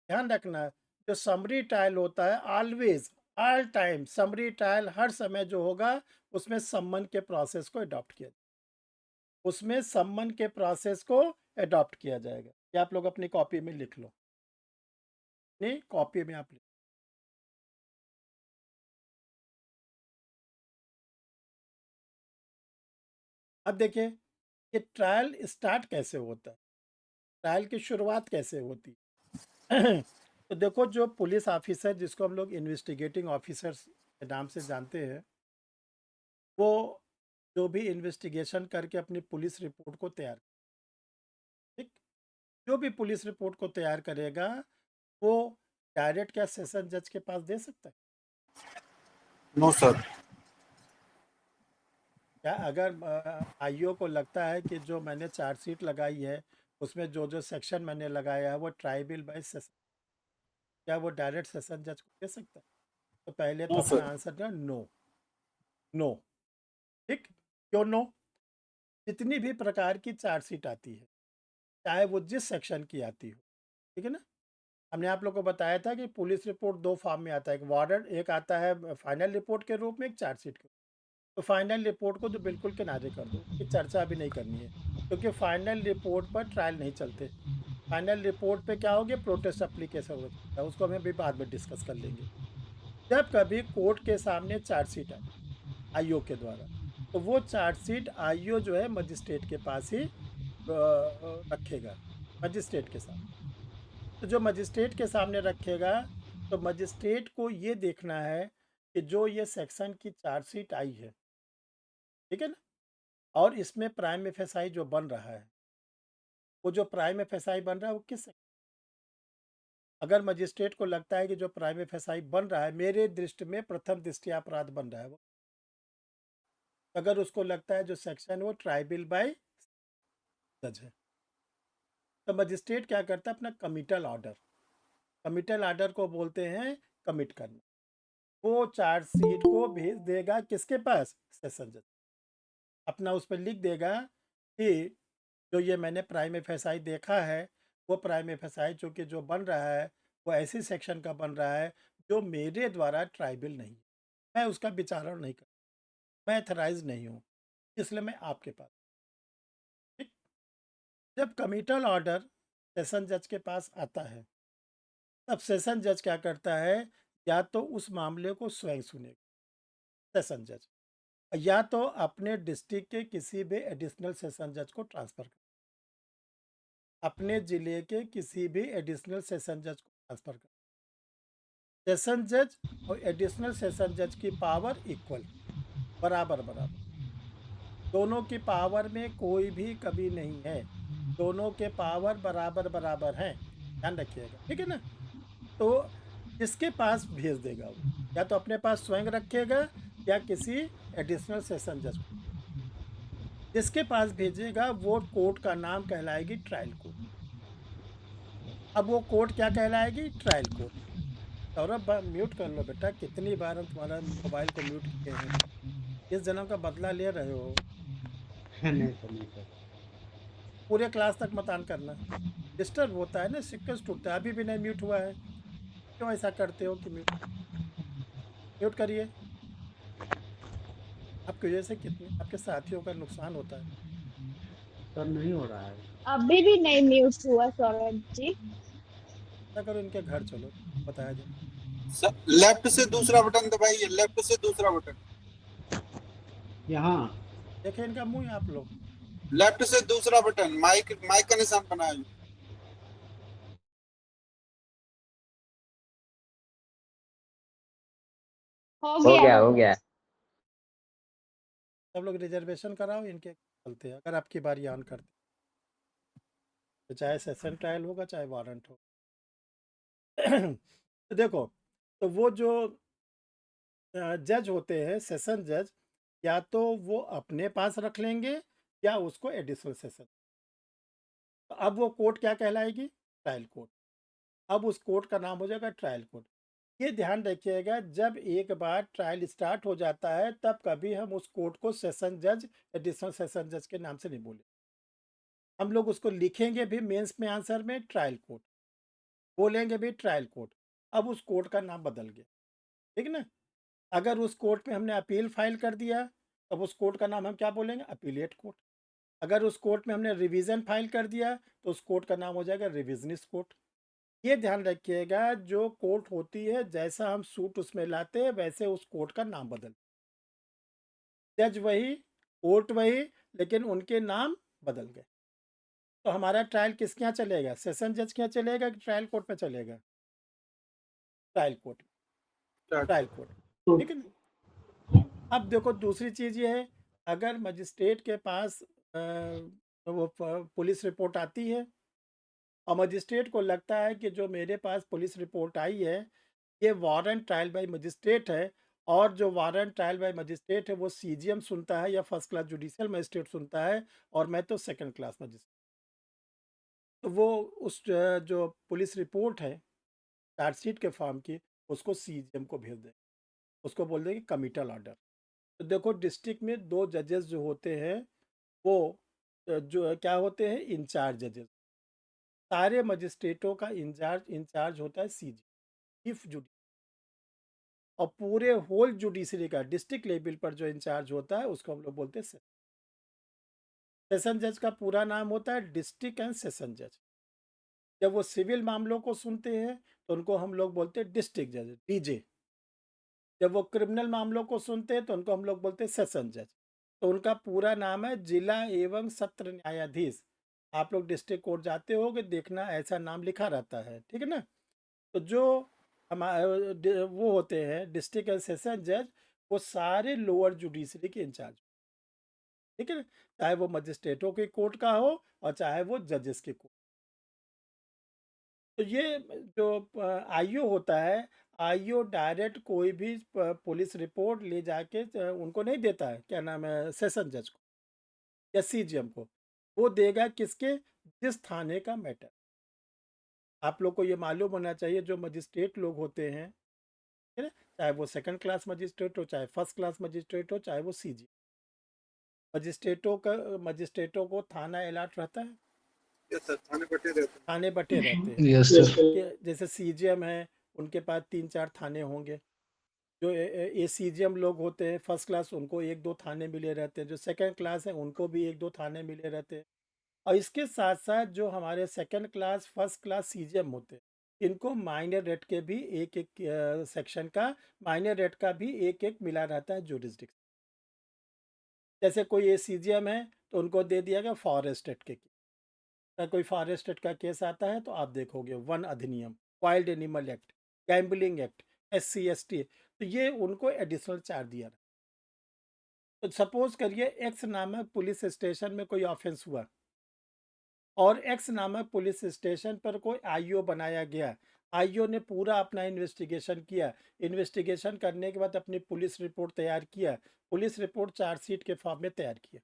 ध्यान रखना, जो समरी ट्रायल होता है always, all time, summary trial हर समय जो होगा उसमें सम्मन के प्रोसेस को अडॉप्ट किया, उसमें सम्मन के प्रोसेस को अडॉप्ट किया जाएगा। ये आप लोग अपनी कॉपी में लिख लो, नहीं कॉपी में आप लिख। अब देखिए ये ट्रायल स्टार्ट कैसे होता है, ट्रायल की शुरुआत कैसे होती है। तो देखो जो पुलिस ऑफिसर, जिसको हम लोग इन्वेस्टिगेटिंग ऑफिसर्स के नाम से जानते हैं, वो जो भी इन्वेस्टिगेशन करके अपनी पुलिस रिपोर्ट को तैयार, ठीक, जो भी पुलिस रिपोर्ट को तैयार करेगा वो डायरेक्ट क्या सेशन जज के पास दे सकता है? No sir. क्या अगर आईओ को लगता है कि जो मैंने चार्जशीट लगाई है उसमें जो जो सेक्शन मैंने लगाया है वो ट्राइबल बाय सेशन, क्या वो डायरेक्ट सेशन जज को दे सकता है? तो पहले तो No, अपना sir. आंसर देना नो, नो। ठीक, क्यों नो? जितनी भी प्रकार की चार्जशीट आती है, चाहे वो जिस सेक्शन की आती हो, ठीक है ना, हमने आप लोग को बताया था कि पुलिस रिपोर्ट 2 फॉर्म में आता है, एक वारंट, एक आता है फाइनल रिपोर्ट के रूप में, एक चार्जशीट के रूप तो फाइनल रिपोर्ट को तो बिल्कुल किनारे कर दो, कि चर्चा भी नहीं करनी है, क्योंकि फाइनल रिपोर्ट पर ट्रायल नहीं चलते। फाइनल रिपोर्ट पे क्या होगी, प्रोटेस्ट एप्लीकेशन होगा, उसको हम अभी बाद में डिस्कस कर लेंगे। जब कभी कोर्ट के सामने चार्जशीट आए आईओ के द्वारा, तो वो चार्जशीट आईओ जो है मजिस्ट्रेट के पास ही रखेगा, मजिस्ट्रेट के सामने। तो जो मजिस्ट्रेट के सामने रखेगा, तो मजिस्ट्रेट को ये देखना है कि जो ये सेक्शन की चार्जशीट आई है, ठीक है ना, और इसमें प्राइम एफएसआई जो बन रहा है, वो जो प्राइम एफएसआई बन रहा है वो किस, अगर मजिस्ट्रेट को लगता है कि जो प्राइम एफएसआई बन रहा है मेरे दृष्टि में प्रथम दृष्टया अपराध बन रहा है, वो अगर उसको लगता है जो सेक्शन वो ट्राइबल बाय जज है, तो मजिस्ट्रेट क्या करता है, अपना कमिटल ऑर्डर, कमिटल ऑर्डर को बोलते हैं कमिट करना, वो चार्जशीट को भेज देगा किसके पास, सेशन जज, अपना उस पर लिख देगा कि जो ये मैंने प्राइम एफएसआई देखा है, वो प्राइम एफएसआई चूँकि जो बन रहा है वो ऐसी सेक्शन का बन रहा है जो मेरे द्वारा ट्राइबल नहीं है, मैं उसका विचारण नहीं कर, मैं एथराइज नहीं हूँ, इसलिए मैं आपके पास, ठीक। जब कमिटल ऑर्डर सेशन जज के पास आता है, तब सेशन जज क्या करता है, या तो उस मामले को स्वयं सुनेगा सेशन जज, या तो अपने डिस्ट्रिक्ट के किसी भी एडिशनल सेशन जज को ट्रांसफ़र कर, अपने ज़िले के किसी भी एडिशनल सेशन जज को ट्रांसफ़र कर। सेशन जज और एडिशनल सेशन जज की पावर इक्वल, बराबर बराबर, दोनों की पावर में कोई भी कमी नहीं है, दोनों के पावर बराबर बराबर हैं, ध्यान रखिएगा, ठीक है ना। तो इसके पास भेज देगा वो, या तो अपने पास स्वयं रखेगा या किसी एडिशनल सेशन जज को, जिसके पास भेजेगा वो कोर्ट का नाम कहलाएगी ट्रायल कोर्ट। अब वो कोर्ट क्या कहलाएगी, ट्रायल कोर्ट। सौरभ म्यूट कर लो बेटा, कितनी बार हम तुम्हारा मोबाइल को म्यूट किए हैं, इस जन्म का बदला ले रहे हो, नहीं सर, नहीं सर। पूरे क्लास तक मत ऑन करना, डिस्टर्ब होता है ना, सिक्वेंस टूटता है, अभी भी नहीं म्यूट हुआ है, क्यों ऐसा करते हो कि म्यूट, म्यूट करिए, आपकी वजह से कितने आपके साथियों का नुकसान होता है। सर नहीं हो रहा है। अभी भी नहीं म्यूट हुआ सौरभ जी। क्या करो, इनके घर चलो, बताया जाए। लेफ्ट से दूसरा बटन दबाइए, लेफ्ट से दूसरा बटन, यहाँ देखे इनका मुंह आप लोग, लेफ्ट से दूसरा बटन, माइक माइक का निशान बनाया। हो हो गया गया हो हो गया। गया। सब लोग रिजर्वेशन कराओ, इनके चलते हैं, अगर आपकी बारी ऑन करते, तो चाहे सेशन ट्रायल होगा चाहे वारंट हो। तो देखो, तो वो जो जज होते हैं सेशन जज, या तो वो अपने पास रख लेंगे या उसको एडिशनल सेशन, तो अब वो कोर्ट क्या कहलाएगी, ट्रायल कोर्ट, अब उस कोर्ट का नाम हो जाएगा ट्रायल कोर्ट। ये ध्यान रखिएगा, जब एक बार ट्रायल स्टार्ट हो जाता है तब कभी हम उस कोर्ट को सेशन जज, एडिशनल सेशन जज के नाम से नहीं बोले, हम लोग उसको लिखेंगे भी मेंस में आंसर में ट्रायल कोर्ट, बोलेंगे भी ट्रायल कोर्ट, अब उस कोर्ट का नाम बदल गया, ठीक है ना। अगर उस कोर्ट में हमने अपील फाइल कर दिया, तब उस कोर्ट का नाम हम क्या बोलेंगे, अपीलेट कोर्ट। अगर उस कोर्ट में हमने रिवीजन फाइल कर दिया, तो उस कोर्ट का नाम हो जाएगा रिविजनिस्ट कोर्ट। ये ध्यान रखिएगा, जो कोर्ट होती है जैसा हम सूट उसमें लाते हैं वैसे उस कोर्ट का नाम बदल, जज वही, कोर्ट वही, लेकिन उनके नाम बदल गए। तो हमारा ट्रायल किसके यहाँ चलेगा, सेशन जज के यहाँ चलेगा कि ट्रायल कोर्ट में चलेगा, ट्रायल कोर्ट, ट्रायल कोर्ट, ठीक है ना। अब देखो दूसरी चीज़ ये है, अगर मजिस्ट्रेट के पास वो पुलिस रिपोर्ट आती है और मजिस्ट्रेट को लगता है कि जो मेरे पास पुलिस रिपोर्ट आई है ये वारंट ट्रायल बाय मजिस्ट्रेट है, और जो वारंट ट्रायल बाय मजिस्ट्रेट है वो सीजीएम सुनता है या फर्स्ट क्लास जुडिशियल मजिस्ट्रेट सुनता है, और मैं तो सेकंड क्लास मजिस्ट्रेट, तो वो उस जो पुलिस रिपोर्ट है चार्जशीट के फॉर्म की, उसको सीजीएम को भेज दें, उसको बोल देंगे कमिटल ऑर्डर। तो देखो डिस्ट्रिक्ट में 2 जजेस जो होते हैं वो जो क्या होते हैं, इंचार्ज जजेस, सारे मजिस्ट्रेटों का इंचार्ज इंचार्ज होता है सीजी, चीफ जुडिशियल, और पूरे होल जुडिशरी का डिस्ट्रिक्ट लेवल पर जो इंचार्ज होता है उसको हम लोग बोलते हैं सेशन जज। का पूरा नाम होता है डिस्ट्रिक्ट एंड सेशन जज। जब वो सिविल मामलों को सुनते हैं तो उनको हम लोग बोलते हैं डिस्ट्रिक्ट जज, डीजे। जब वो क्रिमिनल मामलों को सुनते हैं तो उनको हम लोग बोलते हैं सेशन जज। तो उनका पूरा नाम है जिला एवं सत्र न्यायाधीश। आप लोग डिस्ट्रिक्ट कोर्ट जाते हो कि देखना ऐसा नाम लिखा रहता है, ठीक है ना। तो जो हमारे वो होते हैं डिस्ट्रिक्ट एंड सेशन जज, वो सारे लोअर जुडिशरी के इंचार्ज, ठीक है, चाहे वो मजिस्ट्रेटों के कोर्ट का हो और चाहे वो जजेस के कोर्ट। तो ये जो आईओ होता है, आईओ डायरेक्ट कोई भी पुलिस रिपोर्ट ले जाके उनको नहीं देता है, क्या नाम है, सेशन जज को या सीजीएम को। वो देगा किसके, जिस थाने का मैटर। आप लोग को ये मालूम होना चाहिए जो मजिस्ट्रेट लोग होते हैं, ठीक है, चाहे वो सेकंड क्लास मजिस्ट्रेट हो, चाहे फर्स्ट क्लास मजिस्ट्रेट हो, चाहे वो सीजी, मजिस्ट्रेटों को थाना अलॉट रहता है, यस सर, थाने बटे रहते हैं। थाने बटे रहते हैं। Yes Yes, sir. sir. जैसे सीजीएम है, उनके पास 3-4 थाने होंगे। जो ए सीजीएम लोग होते हैं फर्स्ट क्लास, उनको 1-2 थाने मिले रहते हैं। जो सेकंड क्लास है उनको भी 1-2 थाने मिले रहते हैं। और इसके साथ साथ जो हमारे second class first class CGM होते हैं, इनको माइनर रेट के भी एक एक सेक्शन का, माइनर रेट का भी एक एक मिला रहता है जुरिस्डिक्शन। जैसे कोई ए सीजीएम है तो उनको दे दिया गया फॉरेस्ट एक्ट के। अगर कोई फॉरेस्ट एक्ट का केस आता है तो आप देखोगे वन अधिनियम, wild animal act, gambling act, SC/ST, तो ये उनको एडिशनल चार्ज दिया। तो सपोज करिए एक्स नामक पुलिस स्टेशन में कोई ऑफेंस हुआ और एक्स नामक पुलिस स्टेशन पर कोई आईओ बनाया गया। आईओ ने पूरा अपना इन्वेस्टिगेशन किया, इन्वेस्टिगेशन करने के बाद अपनी पुलिस रिपोर्ट तैयार किया, पुलिस रिपोर्ट चार्जशीट के फॉर्म में तैयार किया।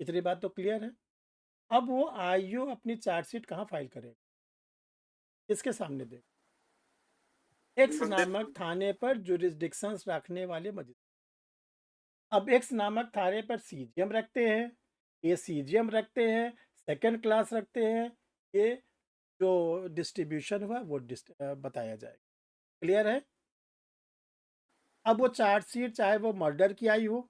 इतनी बात तो क्लियर है। अब वो आईओ अपनी चार्जशीट कहाँ फाइल करेगा, किसके सामने दे, एक्स नामक थाने पर जुरिस्डिक्शंस रखने वाले मजिस्ट्रेट। अब एक्स नामक थाने पर सीजीएम रखते हैं, ये सीजीएम रखते हैं, सेकंड क्लास रखते हैं, ये जो डिस्ट्रीब्यूशन हुआ वो बताया जाएगा। क्लियर है। अब वो चार्जशीट चाहे वो मर्डर की आई हो,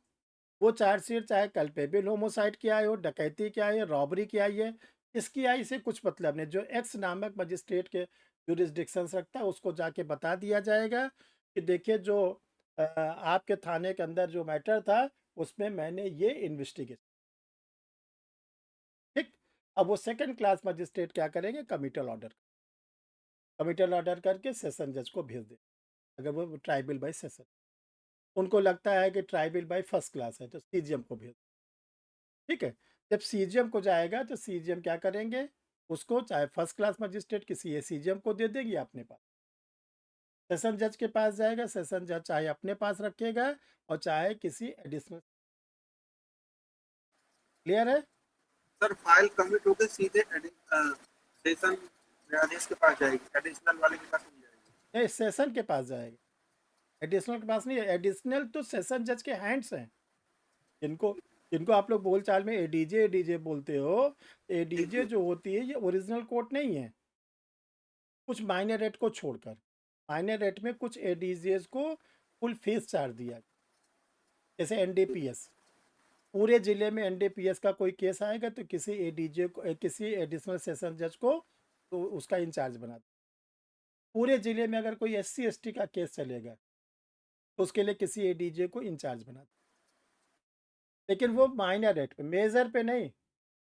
वो चार्जशीट चाहे कल्पेबल होमोसाइड की आई हो, डकैती की आई है, रॉबरी की आई है, इसकी आई से कुछ मतलब नहीं। जो एक्स नामक मजिस्ट्रेट के जुरिस्डिक्शन रखता है उसको जाके बता दिया जाएगा कि देखिए जो आपके थाने के अंदर जो मैटर था उसमें मैंने ये इन्वेस्टिगेशन, ठीक। अब वो सेकंड क्लास मजिस्ट्रेट क्या करेंगे, कमिटल ऑर्डर करके सेशन जज को भेज दे। अगर वो ट्राइबल बाई सेशन, उनको लगता है कि ट्राइबल बाई फर्स्ट क्लास है तो सीजीएम को भेज, ठीक है। जब सीजीएम को जाएगा तो सीजीएम क्या करेंगे, उसको चाहे फर्स्ट क्लास मजिस्ट्रेट किसी सीजीएम को दे देंगे अपने पास, सेशन जज के पास जाएगा, सेशन जज चाहे अपने पास रखेगा और चाहे किसी एडिशनल। क्लियर है। सर फाइल कमिट होकर सीधे सेशन न्यायाधीश के पास जाएगी, एडिशनल वाले के पास नहीं जाएगी। नहीं, सेशन के पास जाएगा, एडिशनल के पास नहीं है। एडिशनल तो सेशन जज के हैंड्स हैं, जिनको जिनको आप लोग बोलचाल में एडीजे बोलते हो। एडीजे जो होती है ये ओरिजिनल कोर्ट नहीं है, कुछ माइनर रेट को छोड़कर। माइनर रेट में कुछ एडीजेस को फुल फीस चार्ज दिया, जैसे एनडीपीएस। पूरे ज़िले में एनडीपीएस का कोई केस आएगा तो किसी एडीजे को, किसी एडिशनल सेशन जज को तो उसका इंचार्ज बना दो। पूरे ज़िले में अगर कोई SC/ST का केस चलेगा तो उसके लिए किसी एडीजे को इंचार्ज बना दो। लेकिन वो माइनर रेट पे, मेजर पे नहीं,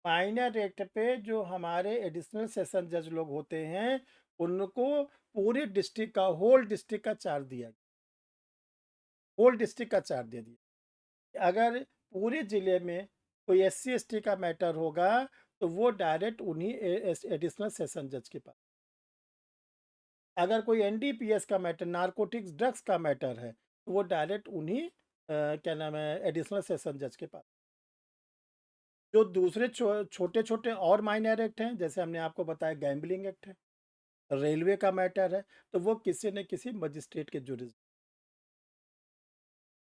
माइनर रेट पे जो हमारे एडिशनल सेशन जज लोग होते हैं उनको पूरे डिस्ट्रिक्ट का, होल डिस्ट्रिक्ट का चार्ज दिया, होल डिस्ट्रिक्ट का चार्ज दे दिया। अगर पूरे ज़िले में कोई SC/ST का मैटर होगा तो वो डायरेक्ट उन्हीं एडिशनल सेशन जज के पास। अगर कोई NDPS का मैटर, नारकोटिक्स ड्रग्स का मैटर है, तो वो डायरेक्ट उन्हीं क्या नाम है, एडिशनल सेशन जज के पास। जो दूसरे छोटे छोटे और माइनर एक्ट हैं, जैसे हमने आपको बताया गैम्बलिंग एक्ट है, रेलवे का मैटर है, तो वो किसी न किसी मजिस्ट्रेट के जुरिस,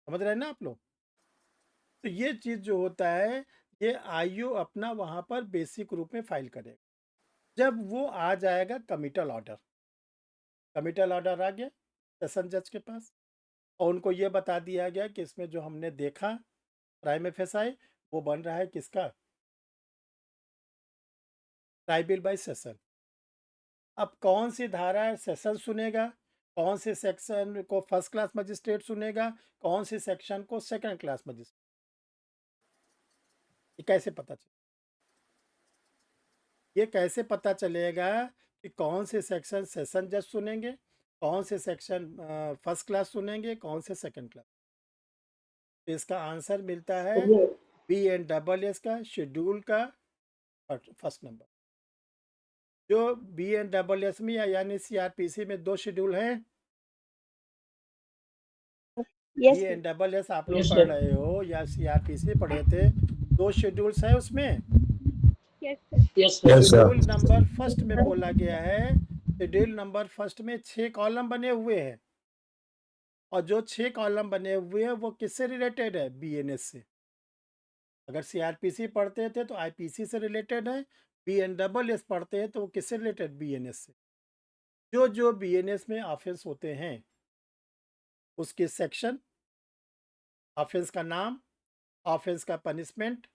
समझ रहे हैं ना आप लोग। तो ये चीज़ जो होता है ये आईओ अपना वहाँ पर बेसिक रूप में फाइल करेगा। जब वो आ जाएगा कमिटल ऑर्डर, कमिटल ऑर्डर आ गया, सेशन जज के पास, और उनको ये बता दिया गया कि इसमें जो हमने देखा प्राइम एफएसआई वो बन रहा है किसका, ट्राइबल बाय सेशन। अब कौन सी धारा सेशन सुनेगा, कौन से सेक्शन को फर्स्ट क्लास मजिस्ट्रेट सुनेगा, कौन सी सेक्शन को सेकंड क्लास मजिस्ट्रेट, ये कैसे पता चले? ये कैसे पता चलेगा कि कौन से सेक्शन सेशन जज सुनेंगे, कौन से सेक्शन फर्स्ट क्लास सुनेंगे, कौन से सेकंड क्लास? तो इसका आंसर मिलता है BNSS का शेड्यूल का फर्स्ट नंबर। जो BNSS में यानी CRPC में 2 शेड्यूल हैं। Yes, sir. BNSS आप लोग Yes, पढ़ sir. रहे हो या CRPC पढ़े थे, 2 शेड्यूल्स है उसमें। Yes, sir. Yes, sir. Yes, sir. Schedule number first में बोला गया है, शेड्यूल नंबर फर्स्ट में 6 कॉलम बने हुए हैं, और जो 6 कॉलम बने हुए हैं वो किससे रिलेटेड है, BNS से। अगर CRPC पढ़ते थे तो IPC से रिलेटेड है, BNSS पढ़ते हैं तो वो किससे रिलेटेड, BNS से। जो BNS में ऑफेंस होते हैं उसके सेक्शन, ऑफेंस का नाम, ऑफेंस का पनिशमेंट,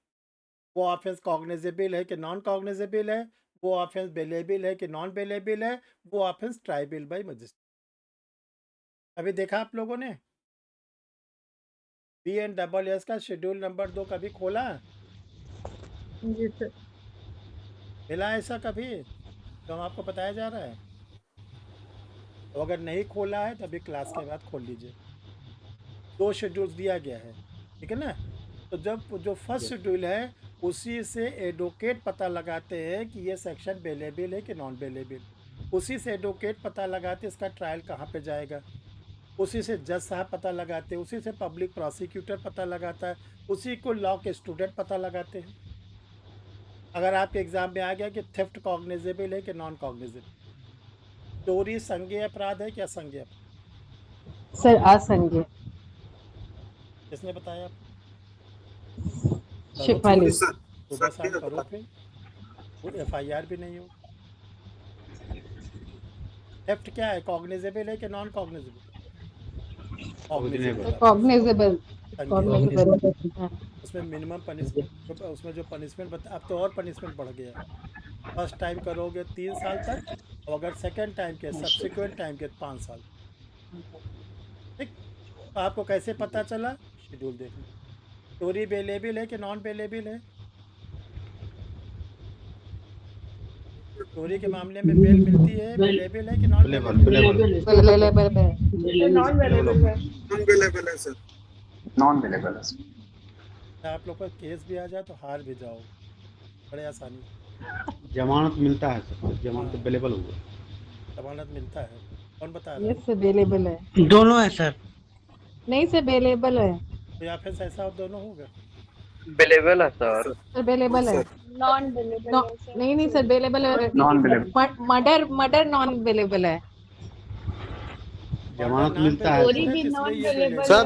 वो ऑफेंस कॉग्निजेबल है कि नॉन कॉग्निजेबल है, वो ऑफेंस बेलेबल है कि नॉन बेलेबल है, वो ऑफेंस ट्राइबल बाय मजिस्ट्रेट। अभी देखा आप लोगों ने BNSS का शेड्यूल नंबर 2 कभी खोला, जी सर। मिला ऐसा कभी जो आपको बताया जा रहा है? तो अगर नहीं खोला है तो अभी क्लास के बाद खोल लीजिए। 2 शेड्यूल्स दिया गया है, ठीक है ना। तो जब जो फर्स्ट शेड्यूल है उसी से एडवोकेट पता लगाते हैं कि ये सेक्शन बेलेबल है कि नॉन बेलेबल, उसी से एडवोकेट पता लगाते इसका ट्रायल कहाँ पे जाएगा, उसी से जज साहब पता लगाते हैं, उसी से पब्लिक प्रोसिक्यूटर पता लगाता है, उसी को लॉ के स्टूडेंट पता लगाते हैं। अगर आपके एग्जाम में आ गया कि थेफ्ट कॉग्निजेबल है कि नॉन कॉग्निजेबल, चोरी संज्ञेय अपराध है क्या संज्ञेय अपराध? सर असंज्ञेय। किसने बताया? शिपाली। सुबह शाम करो, फिर वो FIR भी नहीं हो। थेफ्ट क्या है, कॉग्निजेबल है कि नॉन कॉग्निजेबल? Cognizable. कॉग्निजेबल। उसमें मिनिमम पनिशमेंट, उसमें जो पनिशमेंट अब तो और पनिशमेंट बढ़ गया। फर्स्ट टाइम करोगे 3 साल तक, और अगर सेकंड टाइम के सब्सिक्वेंट टाइम के 5 साल। ठीक, तो आपको कैसे पता चला, शेड्यूल देखना। चोरी बेलेबल है कि नॉन बेलेबल है? चोरी के मामले में बेल मिलती है, बेलेबल है कि नॉन बेलेबल? Available है. नॉन अवेलेबल है। अनअवेलेबल है सर। नॉन अवेलेबल है। आप लोग का केस भी आ जाए तो हार भी जाओ बड़े आसानी। जमानत मिलता है सर, जमानत अवेलेबल होगा। जमानत मिलता है, कौन बता रहा है? यस अवेलेबल है। दोनों है सर. नहीं सर अवेलेबल है। तो या फिर ऐसा हो दोनों होगा। अवेलेबल है सर। अवेलेबल है। Non billable. No, नहीं सर अवेलेबल है। Non available. Murder non available है। जमानत मिलता है चोरी सर। भी non billable सर,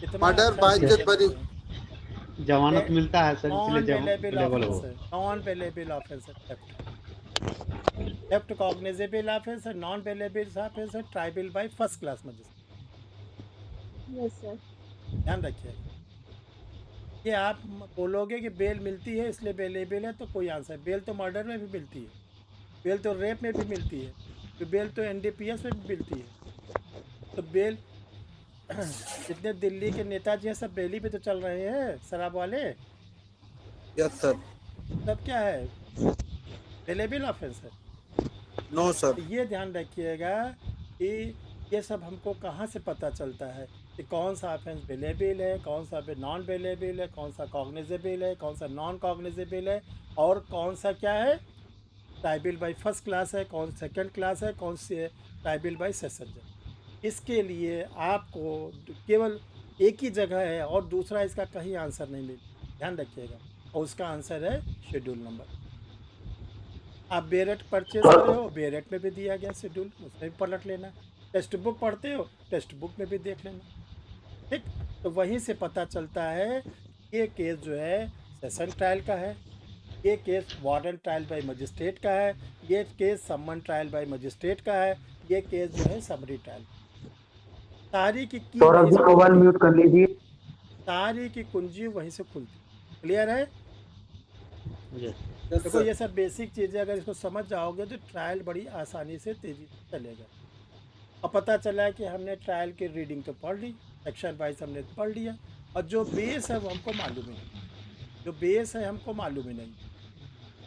है। मर्डर बाय जनवरी। जमानत मिलता है सर, नॉन इसलिए बेलेबल अवेलेबल ऑफेंस होगा। है, नॉन बेलेबल ऑफेंस है थेफ्ट कॉग्निजेबल ऑफेंस है, नॉन बेलेबल ऑफेंस है tribal by first class magistrate. Yes sir. ध्यान रखिए, ये आप बोलोगे कि बेल मिलती है इसलिए बेलेबल है तो कोई आंसर, बेल तो मर्डर में भी मिलती है, बेल तो रेप में भी मिलती है, तो बेल तो NDPS में भी मिलती है। तो बेल जितने दिल्ली के नेताजी हैं सब बेली पे तो चल रहे हैं, शराब वाले। Yes sir. तब क्या है, बेलेबल ऑफेंस है। No sir. तो ये ध्यान रखिएगा कि ये सब हमको कहाँ से पता चलता है कि कौन सा ऑफेंस बेलेबल है, कौन सा नॉन बेलेबल है, कौन सा कॉग्निजेबल है, कौन सा नॉन कॉग्निजेबल है, और कौन सा क्या है ट्राइबल बाय फर्स्ट क्लास है, कौन सेकंड क्लास है, कौन से ट्राइबल बाय सेशन है। इसके लिए आपको केवल एक ही जगह है और दूसरा इसका कहीं आंसर नहीं मिल, ध्यान रखिएगा, और उसका आंसर है शेड्यूल नंबर। आप बेरेट परचेज कर रहे हो, बेरेट में भी दिया गया शेड्यूल, उसमें भी पलट लेना। टेक्स्ट बुक पढ़ते हो, टेक्स्ट बुक में भी देख लेना। ठीक, तो वहीं से पता चलता है ये केस जो है सेशन ट्रायल का है, ये केस वार्डन ट्रायल बाय मजिस्ट्रेट का है, ये case summon trial by magistrate का है, ये केस जो है समरी ट्रायल। सारी की सौरभ जी मोबाइल म्यूट कर लीजिए। सारी की कुंजी वहीं से खुलती। क्लियर है? यस यस देखो सर। ये सब बेसिक चीज़ें अगर इसको समझ जाओगे तो ट्रायल बड़ी आसानी से तेज़ी से चलेगा। और पता चला कि हमने ट्रायल की रीडिंग तो पढ़ ली, सेक्शन वाइज हमने पढ़ लिया, और जो बेस है वो हमको मालूम ही नहीं, जो बेस है हमको मालूम ही नहीं।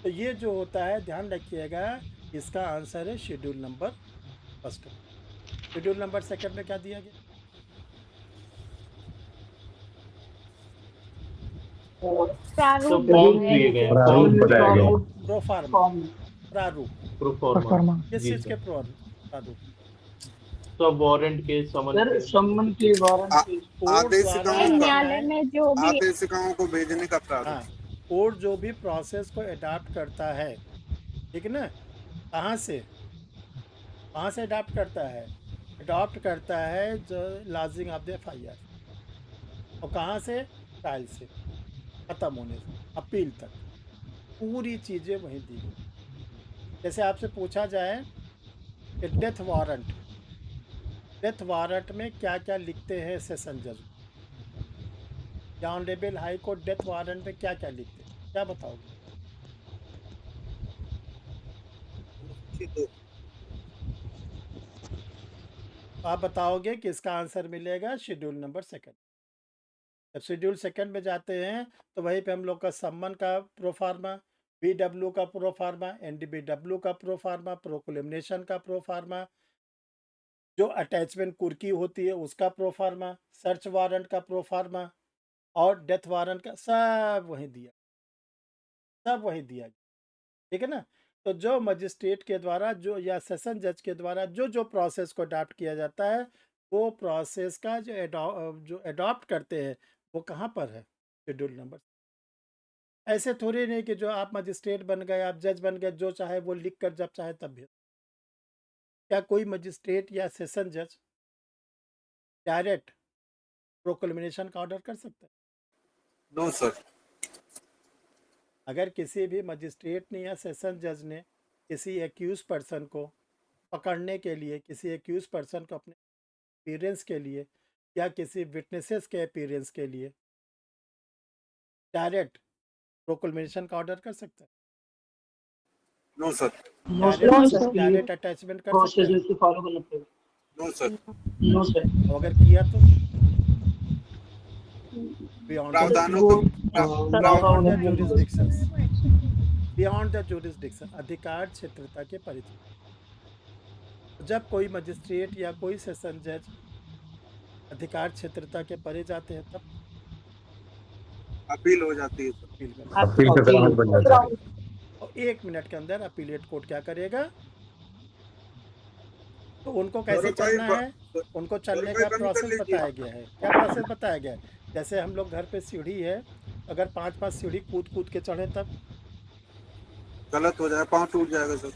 तो ये जो होता है ध्यान रखिएगा, इसका आंसर है schedule number first. Schedule number second में क्या दिया गया? प्रारूप तो बताया फॉर्म दिए गया गए है। हैं, प्रारूप फॉर्म दिए बताया गए गया। हैं, प्रोफार्मा, प्रारूप। प्रोफार्मा। किस जी चीज़ के सर, प्रारूप? सब वारंट के, समन सर के, सम्मन के वारंट आ- के कोर्ट द्वारा आदेशिकाओं का न्यायालय में जो भी आदेशिकाओं को भेजने का प्रारूप। हाँ, कोर्ट जो भी प्रोसेस को अडाप्ट करता है, ठीक है ना, कहाँ से अडाप्ट करता है? अडॉप्ट करता है जो लॉजिंग ऑफ द एफआईआर, और कहाँ से? ट्रायल से ख़त्म होने से अपील तक पूरी चीज़ें वहीं दी गई। जैसे आपसे पूछा जाए कि डेथ वारंट में क्या क्या लिखते हैं सेशन जज या honourable high court, death warrant में क्या क्या लिखते हैं, क्या बताओगे? ठीक तो आप बताओगे कि इसका आंसर मिलेगा शेड्यूल नंबर सेकंड। जब शेड्यूल सेकंड में जाते हैं तो वहीं पे हम लोग का सम्मन का प्रोफार्मा, BW का प्रोफार्मा, NDBW का प्रोफार्मा, प्रोक्लेमिनेशन का प्रोफार्मा, जो अटैचमेंट कुर्की होती है उसका प्रोफार्मा, सर्च वारंट का प्रोफार्मा और डेथ वारंट का, सब वहीं दिया, सब वहीं दिया। ठीक है ना? तो जो मजिस्ट्रेट के द्वारा जो या सेशन जज के द्वारा जो जो प्रोसेस को अडॉप्ट किया जाता है, वो प्रोसेस का जो अडॉप्ट करते हैं वो कहाँ पर है? Schedule number. ऐसे थोड़ी नहीं कि जो आप मजिस्ट्रेट बन गए, आप जज बन गए, जो चाहे वो लिख कर जब चाहे तब भेज। क्या कोई मजिस्ट्रेट या सेशन जज डायरेक्ट प्रोक्लेमेशन का ऑर्डर कर सकता है? No sir. अगर किसी भी मजिस्ट्रेट ने या सेशन जज ने किसी एक्यूज पर्सन को पकड़ने के लिए, किसी एक्यूज पर्सन को अपने अपीयरेंस के लिए या किसी विटनेसेस के अपीयरेंस के लिए डायरेक्ट प्रोक्लेमेशन का ऑर्डर कर सकता है? No sir. No sir, direct इसके लिए डायरेक्ट अटैचमेंट कर सकता प्रोसेस है? इसको फॉलो करना पड़ेगा। No sir. No sir. और अगर किया तो बियॉन्ड प्रावधानों वो का बियॉन्ड द प्रावधान जुरिस्डिक्शंस, बियॉन्ड द जुरिस्डिक्शन, अधिकार क्षेत्रता के परिधि। जब कोई मजिस्ट्रेट या कोई सेशन जज अधिकार क्षेत्रता के परे जाते हैं तब अपील हो जाती है सर। अपील कर, अपील का ग्राउंड बन जाता है। और 1 मिनट के अंदर अपीलेट कोर्ट क्या करेगा? तो उनको कैसे सौरभ भाई चलना है, उनको चलने भाई का बंद कर प्रोसेस लीजिए। बताया गया है। क्या प्रोसेस बताया गया है? जैसे हम लोग घर पे सीढ़ी है, अगर 5-5 सीढ़ी कूद कूद के चढ़े तब गलत हो जाए, पाँव टूट जाएगा सर।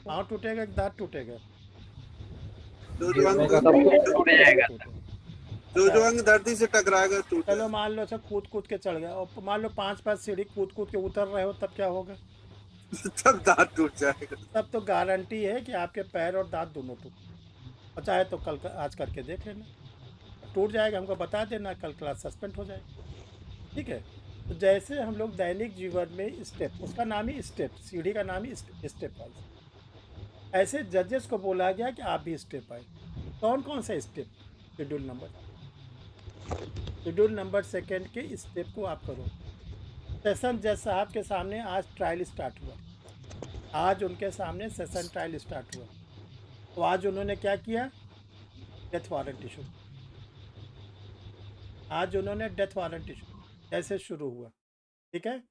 पाँव टूटेगा कि दांत टूटेगा? जो अंग टूट जाएगा। जो अंग धरती से टकराएगा टूट चलो जाएगा। मान लो सब कूद कूद के चढ़ गया, और मान लो 5-5 सीढ़ी कूद कूद के उतर रहे हो, तब क्या होगा? तब दांत टूट जाएगा। तब तो गारंटी है कि आपके पैर और दांत दोनों टूट, और चाहे तो कल आज करके देख लेना, टूट जाएगा हमको बता देना, कल क्लास सस्पेंड हो जाएगी। ठीक है? तो जैसे हम लोग दैनिक जीवन में स्टेप, उसका नाम ही स्टेप, सीढ़ी का नाम ही स्टेप वाइज, ऐसे जजेस को बोला गया कि आप भी स्टेप आए। कौन कौन सा स्टेप? शेड्यूल नंबर सेकंड के स्टेप को आप करो। सेशन जज साहब के सामने आज ट्रायल स्टार्ट हुआ, आज उनके सामने सेशन ट्रायल स्टार्ट हुआ, तो आज उन्होंने क्या किया? Death warrant issue. आज उन्होंने डेथ वारंट इशू जैसे शुरू हुआ, ठीक है,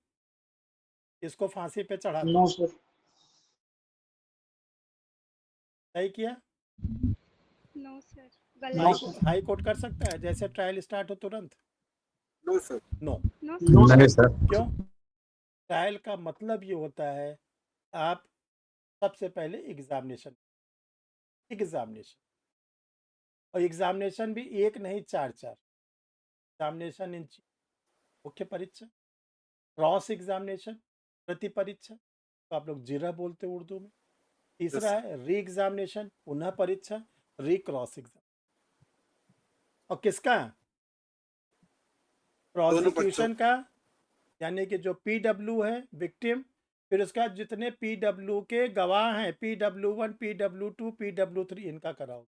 इसको फांसी पे चढ़ा दो। No sir. सही किया? नो सर, गलत। हाई कोर्ट कर सकता है जैसे ट्रायल स्टार्ट हो तुरंत? No sir. नो। नो नहीं सर। क्यों? ट्रायल का मतलब ये होता है आप सबसे पहले एग्जामिनेशन, और एग्जामिनेशन भी एक नहीं 4 एग्जामिनेशन इन मुख्य परीक्षा, क्रॉस एग्जामिनेशन, प्रति परीक्षा, तो आप लोग जीरा बोलते उर्दू में। तीसरा है री एग्जामिनेशन, पुनः परीक्षा, री क्रॉस एग्जाम। और किसका? दोनों बच्चों प्रोसिक्यूशन का, यानी कि जो पीडब्ल्यू है विक्टिम, फिर उसका जितने पीडब्ल्यू के गवाह हैं, पीडब्ल्यू1, पीडब्ल्यू2, पीडब्ल्यू3, इनका कराओगे।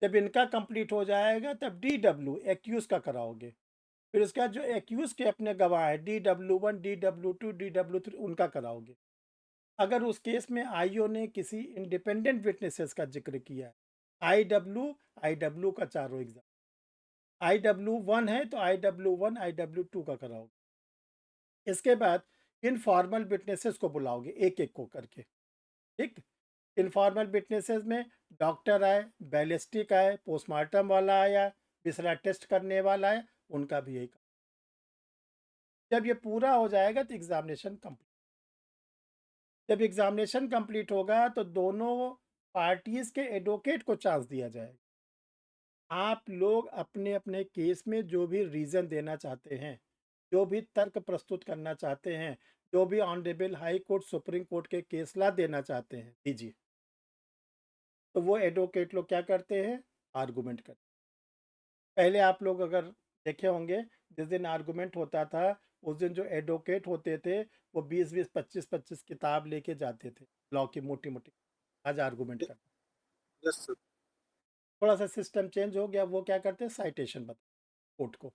जब इनका कंप्लीट हो जाएगा तब डीडब्ल्यू एक्यूज का कराओगे। फिर उसका जो एक्यूज के अपने गवाह है डीडब्ल्यू1, डीडब्ल्यू2, डीडब्ल्यू3, उनका कराओगे। अगर उस केस में आईओ ने किसी इंडिपेंडेंट विटनेसेस का जिक्र किया है, आईडब्ल्यू का चारों एग्जाम, IW1 है तो IW1, IW2 का कराओगे। इसके बाद इनफॉर्मल विटनेसेस को बुलाओगे एक एक को करके, ठीक। इनफॉर्मल विटनेसेस में डॉक्टर आए, बैलिस्टिक आए, पोस्टमार्टम वाला आया, दूसरा टेस्ट करने वाला है, उनका भी यही। जब ये पूरा हो जाएगा तो एग्जामिनेशन कंप्लीट। जब एग्जामिनेशन कंप्लीट होगा तो दोनों पार्टीज के एडवोकेट को चांस दिया जाएगा। आप लोग अपने अपने केस में जो भी रीज़न देना चाहते हैं, जो भी तर्क प्रस्तुत करना चाहते हैं, जो भी honourable high court, supreme court के केस ला देना चाहते हैं, दीजिए। तो वो एडवोकेट लोग क्या करते हैं? आर्गूमेंट करते हैं। पहले आप लोग अगर देखे होंगे, जिस दिन आर्गूमेंट होता था उस दिन जो एडवोकेट होते थे वो 20-20, 25-25 किताब लेके जाते थे, लॉ की मोटी मोटी। आज आर्गूमेंट करते। Yes sir. थोड़ा सा सिस्टम चेंज हो गया। वो क्या करते हैं? साइटेशन बता कोर्ट को,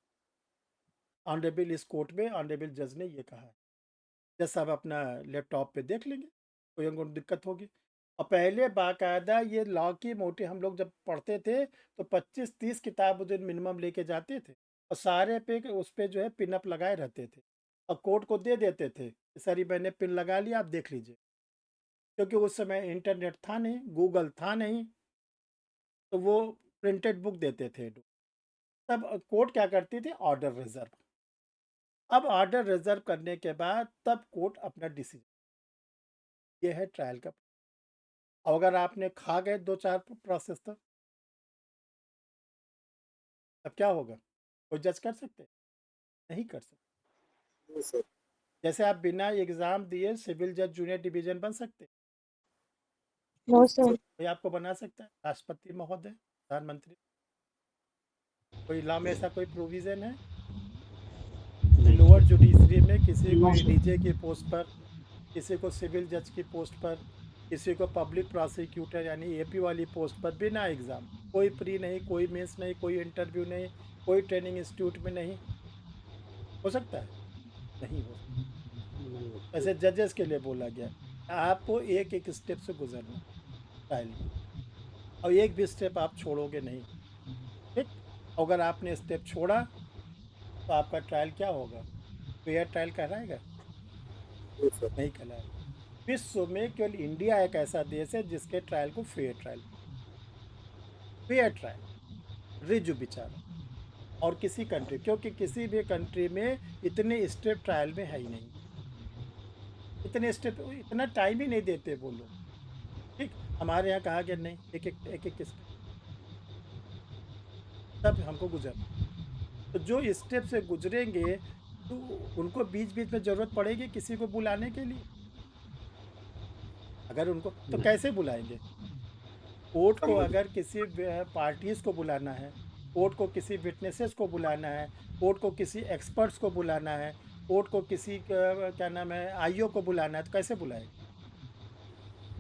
ऑनरेबल इस कोर्ट में ऑनरेबल जज ने ये कहा है। जज साहब अपना लैपटॉप पे देख लेंगे, कोई उनको दिक्कत होगी। और पहले बाकायदा ये लॉ की मोटी हम लोग जब पढ़ते थे तो 25-30 किताब उस दिन मिनिमम लेके जाते थे, और सारे पे उस पे जो है पिनअप लगाए रहते थे, और कोर्ट को दे देते थे कि सर ये मैंने पिन लगा लिया, आप देख लीजिए। क्योंकि उस समय इंटरनेट था नहीं, गूगल था नहीं, तो वो प्रिंटेड बुक देते थे। तब कोर्ट क्या करती थी? Order reserve. अब ऑर्डर रिजर्व करने के बाद तब कोर्ट अपना डिसीजन, ये है ट्रायल का। और अगर आपने खा गए 2-4 प्रोसेस तो तब क्या होगा? कोई जज कर सकते? नहीं कर सकते। No sir. जैसे आप बिना एग्जाम दिए सिविल जज जूनियर डिवीजन बन सकते? No sir. कोई आपको बना सकता है? राष्ट्रपति महोदय, प्रधानमंत्री? कोई लॉ में ऐसा कोई प्रोविजन है? लोअर जुडिशरी में किसी को एडीजे की पोस्ट पर, किसी को सिविल जज की पोस्ट पर, किसी को पब्लिक प्रोसिक्यूटर यानी एपी वाली पोस्ट पर बिना एग्ज़ाम, कोई प्री नहीं, कोई मेंस नहीं, कोई इंटरव्यू नहीं, कोई ट्रेनिंग इंस्टीट्यूट में नहीं, हो सकता है? नहीं हो सकता। ऐसे जजेस के लिए बोला गया आपको एक एक स्टेप से गुजरना ट्रायल में, और एक भी स्टेप आप छोड़ोगे नहीं, ठीक। अगर आपने स्टेप छोड़ा तो आपका ट्रायल क्या होगा? फेयर ट्रायल कहलाएगा? नहीं कहलाएगा। विश्व में केवल इंडिया एक ऐसा देश है जिसके ट्रायल को फेयर ट्रायल, रिजु विचार, और किसी कंट्री, क्योंकि किसी भी कंट्री में इतने स्टेप ट्रायल में है ही नहीं, इतने स्टेप, इतना टाइम ही नहीं देते वो लोग, ठीक। हमारे यहाँ कहा गया नहीं, एक एक स्टेप तब हमको गुजर। तो जो स्टेप से गुजरेंगे तो उनको बीच बीच में ज़रूरत पड़ेगी किसी को बुलाने के लिए। अगर उनको तो कैसे बुलाएंगे? कोर्ट को अगर किसी पार्टीज़ को बुलाना है, कोर्ट को किसी विटनेसेस को बुलाना है, कोर्ट को किसी एक्सपर्ट्स को बुलाना है, कोर्ट को किसी क्या नाम है आईओ को बुलाना है, तो कैसे बुलाएंगे?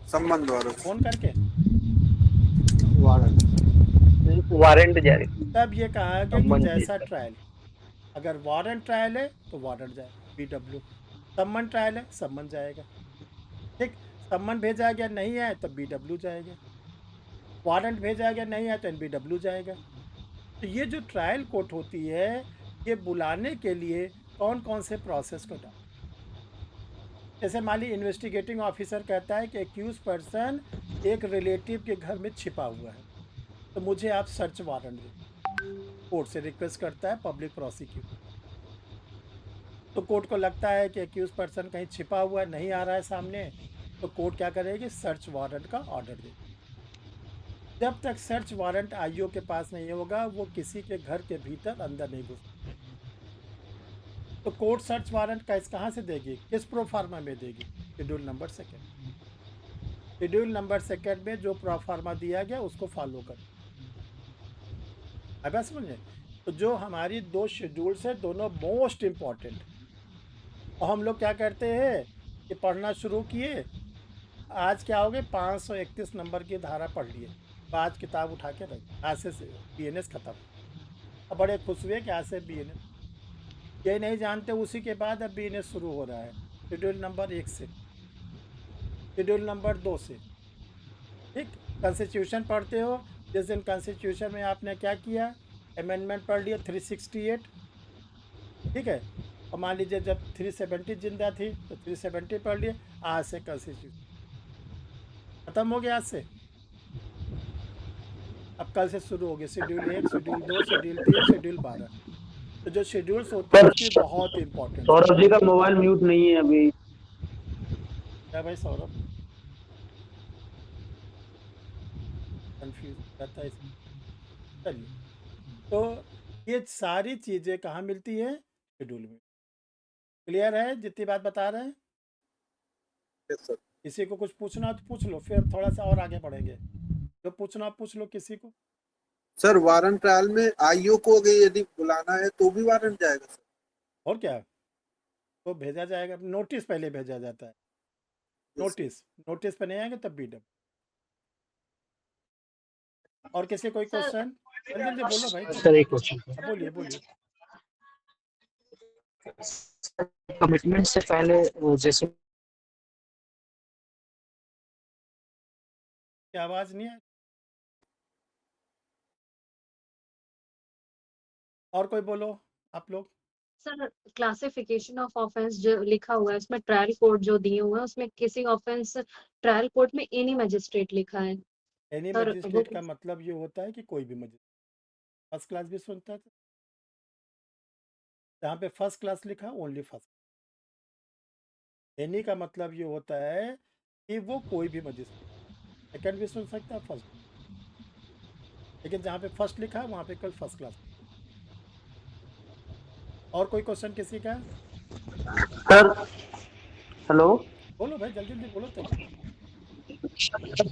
सम्मान द्वारा, फोन करके। वारंट जारी। तब ये कहा गया कि सम्मन जैसा जी। ट्रायल, अगर वारंट ट्रायल है तो वारंट जाए BW, सम्मन ट्रायल है सम्मन जाएगा, ठीक। सम्मन भेजा गया नहीं है तो BW जाएगा, वारंट भेजा गया नहीं है तो NBW जाएगा। तो ये जो ट्रायल कोर्ट होती है, ये बुलाने के लिए कौन कौन से प्रोसेस को डाल, जैसे मान ली इन्वेस्टिगेटिंग ऑफिसर कहता है कि एक्यूज पर्सन एक रिलेटिव के घर में छिपा हुआ है, तो मुझे आप सर्च वारंट दें। कोर्ट से रिक्वेस्ट करता है पब्लिक प्रोसिक्यूटर, तो कोर्ट को लगता है कि एक्यूज पर्सन कहीं छिपा हुआ नहीं आ रहा है सामने, तो कोर्ट क्या करेगी? सर्च वारंट का ऑर्डर देगी। जब तक सर्च वारंट आईओ के पास नहीं होगा वो किसी के घर के भीतर अंदर नहीं घुस। तो कोर्ट सर्च वारंट कहाँ से देगी? किस प्रोफार्मा में देगी? Schedule number 2। शेड्यूल नंबर 2 में जो प्रोफार्मा दिया गया उसको फॉलो कर। अब बात समझे। तो जो हमारी 2 शेड्यूल्स है दोनों मोस्ट इम्पॉर्टेंट, और हम लोग क्या करते हैं कि पढ़ना शुरू किए, आज क्या हो गए 531 नंबर की धारा पढ़ लिए, तो आज किताब उठा के रख, आज से BNS खत्म। अब बड़े खुश हुए कि आज से BNS, ये नहीं जानते उसी के बाद अब BNS शुरू हो रहा है शेड्यूल नंबर 1 से, शेड्यूल नंबर 2 से। ठीक, कॉन्स्टिट्यूशन पढ़ते हो, जिस दिन कॉन्स्टिट्यूशन में आपने क्या किया, अमेंडमेंट पढ़ लिया 368, ठीक है, और मान लीजिए जब 370 जिंदा थी तो 370 पढ़ लिए, आज से कॉन्स्टिट्यूशन खत्म हो गया आज से। अब कल से शुरू हो गया शेड्यूल 1, शेड्यूल 2, शेड्यूल 3, शेड्यूल 12। तो जो शेड्यूल्स होते हैं उसकी बहुत इंपॉर्टेंट। सौरभ जी का मोबाइल म्यूट नहीं है अभी। क्या भाई सौरभ कंफ्यूज रहता है इसमें। चलिए, तो ये सारी चीज़ें कहाँ मिलती है, शेड्यूल में। क्लियर है जितनी बात बता रहे हैं? Yes sir. किसी को कुछ पूछना हो तो पूछ लो, फिर थोड़ा सा और आगे बढ़ेंगे। जो पूछना हो पूछ लो किसी को। सर वारंट ट्रायल में आईओ को अगर यदि बुलाना है तो भी वारंट जाएगा सर? और क्या, तो भेजा जाएगा, नोटिस पहले भेजा जाता है, नोटिस पे नहीं आएंगे तब BW। और किसी कोई क्वेश्चन? जल्दी जल्दी बोलो भाई। सर एक क्वेश्चन, बोलिए बोलिए। कमिटमेंट से पहले जैसे क्या आवाज़ नहीं है? और कोई बोलो आप लोग। सर क्लासिफिकेशन ऑफ ऑफेंस जो लिखा हुआ है उसमें ट्रायल कोड जो दिए हुए हैं उसमें किसी ऑफेंस ट्रायल कोड में एनी मजिस्ट्रेट लिखा है एनी सर, मजिस्ट्रेट का मतलब ये होता है कि कोई भी मजिस्ट्रेट, फर्स्ट क्लास भी सुनता है, जहाँ पे फर्स्ट क्लास लिखा ओनली फर्स्ट। एनी का मतलब ये होता है कि वो कोई भी मजिस्ट्रेट, सेकंड भी सुन सकता है, फर्स्ट, लेकिन जहाँ पे फर्स्ट लिखा है वहाँ पे कल फर्स्ट क्लास। और कोई क्वेश्चन किसी का? सर हेलो, बोलो भाई, जल्दी जल्दी बोलो तो।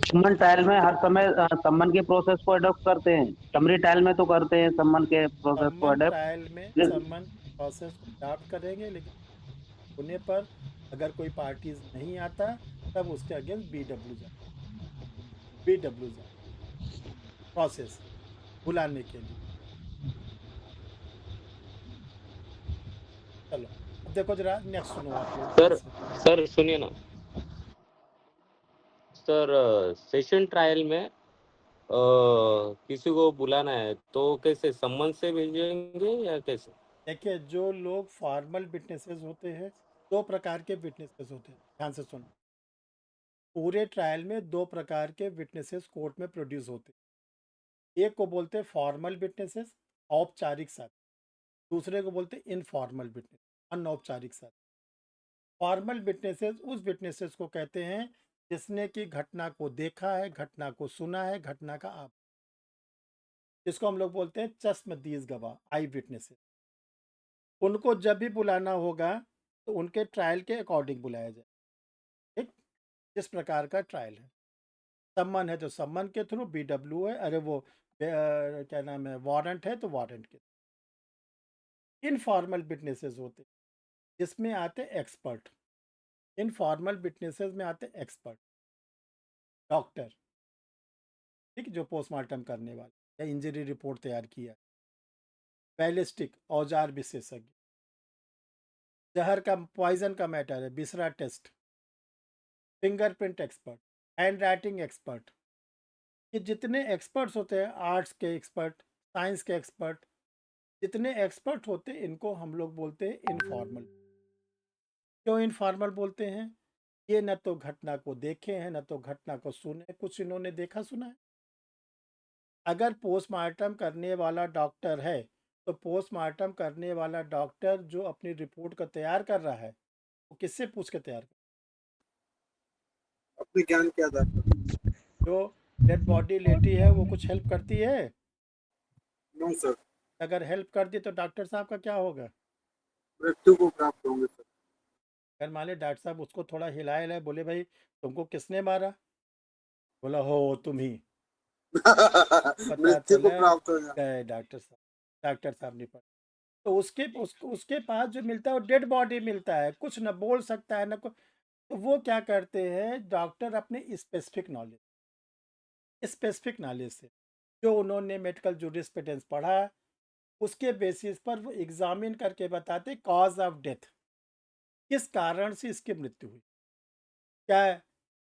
सम्मन ट्रायल में हर समय सम्मन के प्रोसेस को अडॉप्ट करते हैं, समरी ट्रायल में तो करते हैं सम्मन के प्रोसेस को सम्मन अडॉप्ट। ट्रायल में सम्मन प्रोसेस को अडॉप्ट करेंगे, लेकिन होने पर अगर कोई पार्टीज नहीं आता तब उसके अगेंस्ट BW जा प्रोसेस बुलाने के लिए। चलो अब देखो जरा नेक्स्ट सुनो आप लोग। सर सुनिए ना सर, सेशन ट्रायल में किसी को बुलाना है तो कैसे, सम्मन से भेजेंगे या कैसे? देखिए, जो लोग फॉर्मल विटनेसेस होते हैं, 2 प्रकार के विटनेसेस होते हैं, ध्यान से सुनो। पूरे ट्रायल में 2 प्रकार के विटनेसेस कोर्ट में प्रोड्यूस होते हैं। एक को बोलते हैं फॉर्मल विटनेसेस, औपचारिक साथी, दूसरे को बोलते हैं इनफॉर्मल विटनेस, अनौपचारिक साथी। फॉर्मल विटनेसेस उस विटनेसेस को कहते हैं जिसने कि घटना को देखा है, घटना को सुना है, घटना का आप, जिसको हम लोग बोलते हैं चश्मदीद गवाह, आई विटनेसेस। उनको जब भी बुलाना होगा तो उनके ट्रायल के अकॉर्डिंग बुलाया जाए। ठीक, जिस प्रकार का ट्रायल है, सम्मन है तो सम्मन के थ्रू, BW है, अरे वो क्या नाम है, वारंट है तो वारंट के। इनफॉर्मल विटनेसेस होते जिसमें आते एक्सपर्ट, इनफॉर्मल विटनेसेस में आते एक्सपर्ट, डॉक्टर, ठीक, जो पोस्टमार्टम करने वाले या इंजरी रिपोर्ट तैयार किया, बैलिस्टिक औजार विशेषज्ञ, जहर का पॉइजन का मैटर है, viscera test, fingerprint expert, handwriting expert. ये जितने एक्सपर्ट्स होते हैं, आर्ट्स के एक्सपर्ट, साइंस के एक्सपर्ट, जितने एक्सपर्ट होते हैं इनको हम लोग बोलते हैं इनफॉर्मल। क्यों इनफॉर्मल बोलते हैं? ये न तो घटना को देखे हैं न तो घटना को सुने, कुछ इन्होंने देखा सुना है। अगर पोस्टमार्टम करने वाला डॉक्टर है तो पोस्टमार्टम करने वाला डॉक्टर जो अपनी रिपोर्ट को तैयार कर रहा है वो किससे पूछ के तैयार कर, अपने ज्ञान के आधार पर। जो डेड बॉडी लेटी है वो कुछ हेल्प करती है? No sir. अगर हेल्प कर दी तो डॉक्टर साहब का क्या होगा? मृत्यु को प्राप्त होंगे सर। अगर मान ली डॉक्टर साहब उसको थोड़ा हिलाए, बोले भाई तुमको किसने मारा, बोला हो तुम ही, पता मृत्यु को चला प्राप्त हो जाए। गए डॉक्टर साहब नहीं पढ़े। तो उसके पास जो मिलता है वो डेड बॉडी मिलता है, कुछ न बोल सकता है न कुछ। तो वो क्या करते हैं डॉक्टर अपने स्पेसिफिक नॉलेज से, जो उन्होंने मेडिकल जूरिस्प्रूडेंस पढ़ा, उसके बेसिस पर वो एग्जामिन करके बताते कॉज ऑफ डेथ, किस कारण से इसकी मृत्यु हुई। क्या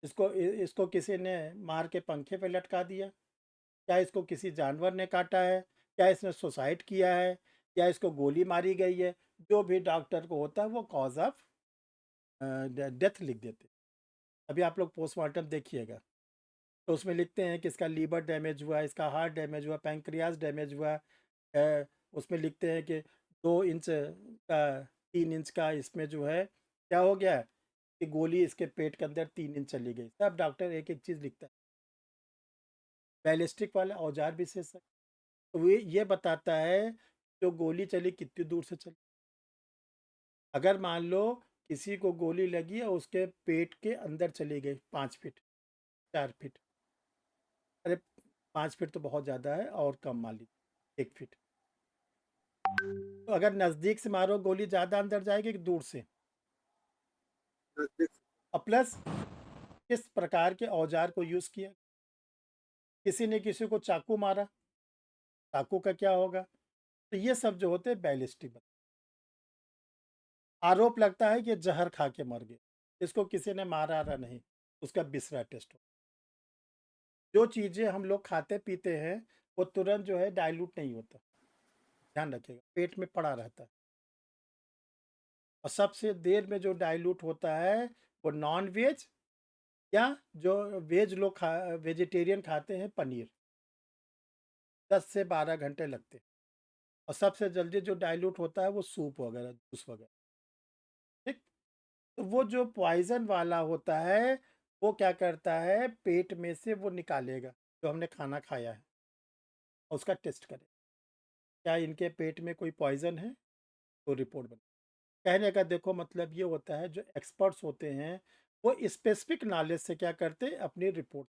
इसको किसी ने मार के पंखे पे लटका दिया, क्या इसको किसी जानवर ने काटा है, क्या इसने सुसाइड किया है, या इसको गोली मारी गई है। जो भी डॉक्टर को होता है वो कॉज ऑफ डेथ लिख देते। अभी आप लोग पोस्टमार्टम देखिएगा तो उसमें लिखते हैं कि इसका लीवर डैमेज हुआ, इसका हार्ट डैमेज हुआ, पैंक्रियाज डैमेज हुआ। उसमें लिखते हैं कि 2 इंच का 3 इंच का इसमें जो है क्या हो गया कि गोली इसके पेट के अंदर 3 इंच चली गई। सब डॉक्टर एक एक चीज़ लिखता है। बैलिस्टिक वाला औजार विशेषज्ञ तो ये बताता है जो गोली चली कितनी दूर से चली। अगर मान लो किसी को गोली लगी और उसके पेट के अंदर चली गई 5 फीट 4 फीट, अरे 5 फीट तो बहुत ज़्यादा है, और कम मान लीजिए 1 फीट। तो अगर नज़दीक से मारो गोली ज़्यादा अंदर जाएगी कि दूर से। और प्लस किस प्रकार के औजार को यूज़ किया। किसी ने किसी को चाकू मारा, चाकू का क्या होगा। तो ये सब जो होते हैं बैलिस्टिक। आरोप लगता है कि जहर खा के मर गए, इसको किसी ने मारा नहीं, उसका बिसरा टेस्ट हो। जो चीज़ें हम लोग खाते पीते हैं वो तुरंत जो है डाइल्यूट नहीं होता, ध्यान रखिएगा, पेट में पड़ा रहता है। और सबसे देर में जो डाइल्यूट होता है वो नॉन वेज या जो वेज लोग वेजिटेरियन खाते हैं पनीर, 10 से 12 घंटे लगते हैं। और सबसे जल्दी जो डाइल्यूट होता है वो सूप वगैरह, जूस वगैरह। ठीक। तो वो जो पॉइजन वाला होता है वो क्या करता है पेट में से वो निकालेगा जो हमने खाना खाया है, और उसका टेस्ट करें क्या इनके पेट में कोई पॉइजन है, तो रिपोर्ट बने। कहने का देखो मतलब ये होता है जो एक्सपर्ट्स होते हैं वो स्पेसिफिक नॉलेज से क्या करते हैं अपनी रिपोर्ट।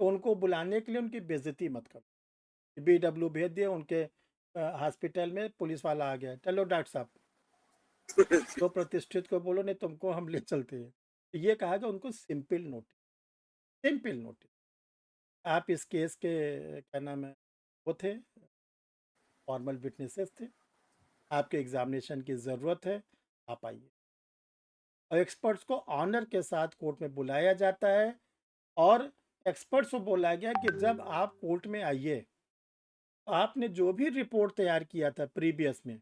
तो उनको बुलाने के लिए उनकी बेइज्जती मत करो। BW भेज दिए उनके हॉस्पिटल में, पुलिस वाला आ गया, चलो डॉक्टर साहब तो प्रतिष्ठित को बोलो नहीं तुमको हम ले चलते हैं। तो ये कहा कि उनको सिंपल नोटिस। आप इस केस के क्या नाम है वो थे, फॉर्मल विटनेसेस थे, आपके एग्जामिनेशन की ज़रूरत है, आप आइए। और एक्सपर्ट्स को ऑनर के साथ कोर्ट में बुलाया जाता है। और एक्सपर्ट्स को बोला गया कि जब आप कोर्ट में आइए तो आपने जो भी रिपोर्ट तैयार किया था प्रीवियस में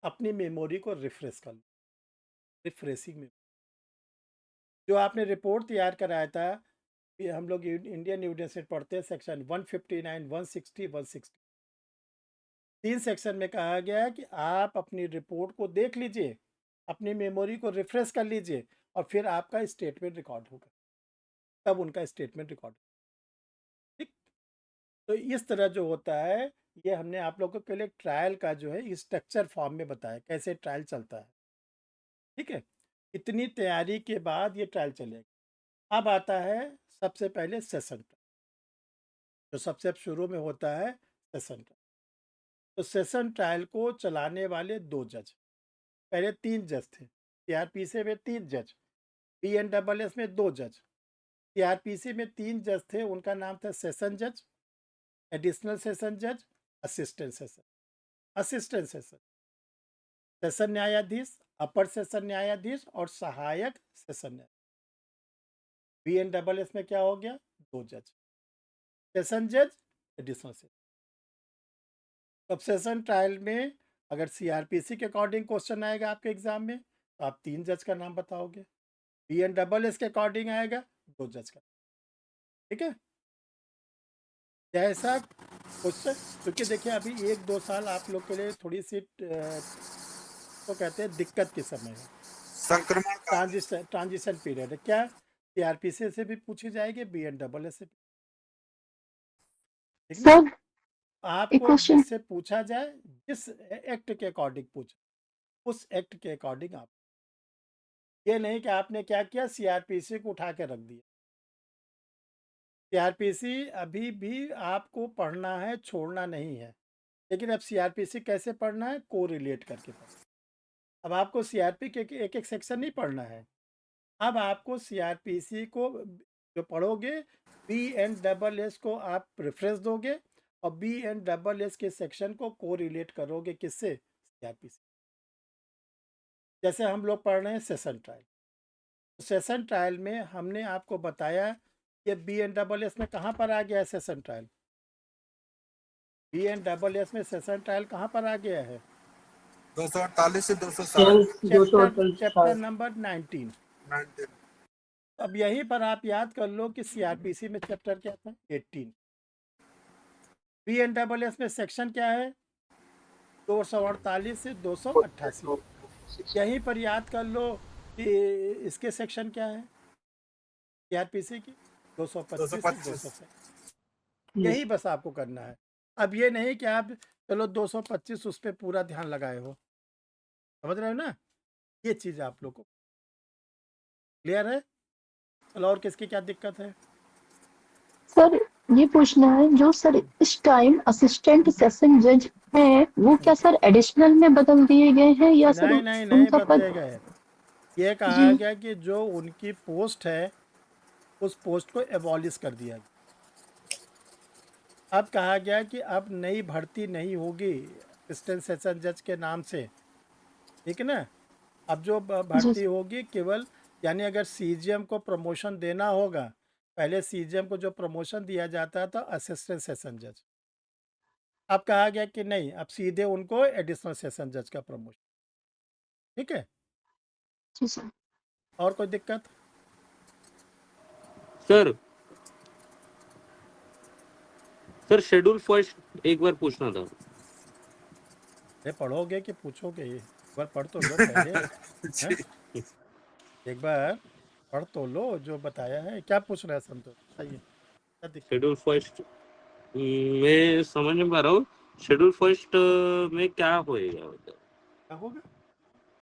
अपनी मेमोरी को रिफ्रेश कर लो। रिफ्रेशिंग में जो आपने रिपोर्ट तैयार कराया था, ये हम लोग इंडियन एविडेंस में पढ़ते हैं सेक्शन 159, 160, 160। 3 सेक्शन में कहा गया है कि आप अपनी रिपोर्ट को देख लीजिए, अपनी मेमोरी को रिफ्रेश कर लीजिए, और फिर आपका स्टेटमेंट रिकॉर्ड होगा, तब उनका स्टेटमेंट रिकॉर्ड। ठीक। तो इस तरह जो होता है ये हमने आप लोगों को पहले ट्रायल का जो है स्ट्रक्चर फॉर्म में बताया कैसे ट्रायल चलता है। ठीक है। इतनी तैयारी के बाद ये ट्रायल चलेगा। अब आता है सबसे पहले सेशन ट्रायल, जो सबसे शुरू में होता है सेशन ट्रायल। तो सेशन ट्रायल को चलाने वाले 2 जज, पहले 3 जज थे। CRPC में 3 जज, BNSS में 2 जज। CRPC में 3 जज थे, उनका नाम था सेशन जज, एडिशनल सेशन जज, असिस्टेंट सेशन, सेशन न्यायाधीश, अपर सेशन न्यायाधीश और सहायक सेशन न्यायाधीश। BNSS में क्या हो गया 2 जज, सेशन जज, एडिशनल सेशन। अब सेशन ट्रायल में अगर CRPC के अकॉर्डिंग क्वेश्चन आएगा आपके एग्जाम में तो आप 3 जज का नाम बताओगे। BNSS के अकॉर्डिंग आएगा 2 जज का। ठीक है। जैसा क्वेश्चन, क्योंकि देखिए अभी 1-2 साल आप लोग के लिए थोड़ी सी तो कहते हैं दिक्कत के समय है, संक्रमण का ट्रांजिशन पीरियड है। क्या CRPC से भी पूछी जाएगी, BNSS से। ठीक ना। सर आपको जिससे पूछा जाए, जिस एक्ट के अकॉर्डिंग पूछा, उस एक्ट के अकॉर्डिंग आप, ये नहीं कि आपने क्या किया CRPC को उठा के रख दिया। सीआरपीसी अभी भी आपको पढ़ना है, छोड़ना नहीं है। लेकिन अब सीआरपीसी कैसे पढ़ना है? कोरिलेट करके पढ़ना। अब आपको सीआरपी के एक-एक सेक्शन नहीं पढ़ना है। अब आपको सीआरपीसी को जो पढ़ोगे, BNSS को आप प्रेफ़रेंस दोगे और BNSS के सेक्शन को कोरिलेट करोगे किससे? सीआरपीसी। जैसे हम लोग पढ़ रहे हैं सेशन ट्रायल। सेशन ट्रायल में हमने आपको बताया कि BNSS में कहाँ पर आ गया है सेशन ट्रायल? BNSS में सेशन ट्रायल कहाँ पर आ गया है? 248 से 260 चैप्टर नंबर 19। 19 अब यहीं पर आप याद कर लो कि सीआरपीसी में चैप्टर क्या था? 18। BNSS में सेक्शन क्या है? 248 से 288। यहीं पर याद कर लो कि इसके सेक्शन क्या है सीआरपीसी की? 225 से 260। यही बस आपको करना है। अब ये नहीं कि आप चलो 225 उस पर पूरा ध्यान लगाए हो, समझ रहे हो ना? ये चीज़ आप लोग को क्लियर है? चलो और किसकी क्या दिक्कत है? सर ये पूछना है, जो सर इस टाइम असिस्टेंट सेशन जज हैं वो क्या सर एडिशनल में बदल दिए गए हैं या सर नहीं नहीं उनका बदले पद? गए। ये कहा जी। गया कि जो उनकी पोस्ट है उस पोस्ट को एबॉलिश कर दिया गया। अब कहा गया कि अब नई भर्ती नहीं होगी असिस्टेंट सेशन जज के नाम से, ठीक है ना? अब जो भर्ती होगी केवल, यानी अगर सीजीएम को प्रमोशन देना होगा, पहले सीजीएम को जो प्रमोशन दिया जाता था असिस्टेंट सेशन जज, अब कहा गया कि नहीं, अब सीधे उनको एडिशनल सेशन जज का प्रमोशन। ठीक है? जी सर। और कोई दिक्कत? सर शेड्यूल फर्स्ट एक बार पूछना था। अरे पढ़ोगे कि पूछोगे? एक बार पढ़ तो लो पहले। हैं? एक बार पढ़ तो लो जो बताया है। क्या पूछ रहा है संतोष? बताइए क्या दिक्कत? शेड्यूल फर्स्ट मैं समझ नहीं पा रहा हूँ। शेड्यूल फर्स्ट में क्या होएगा? क्या होगा?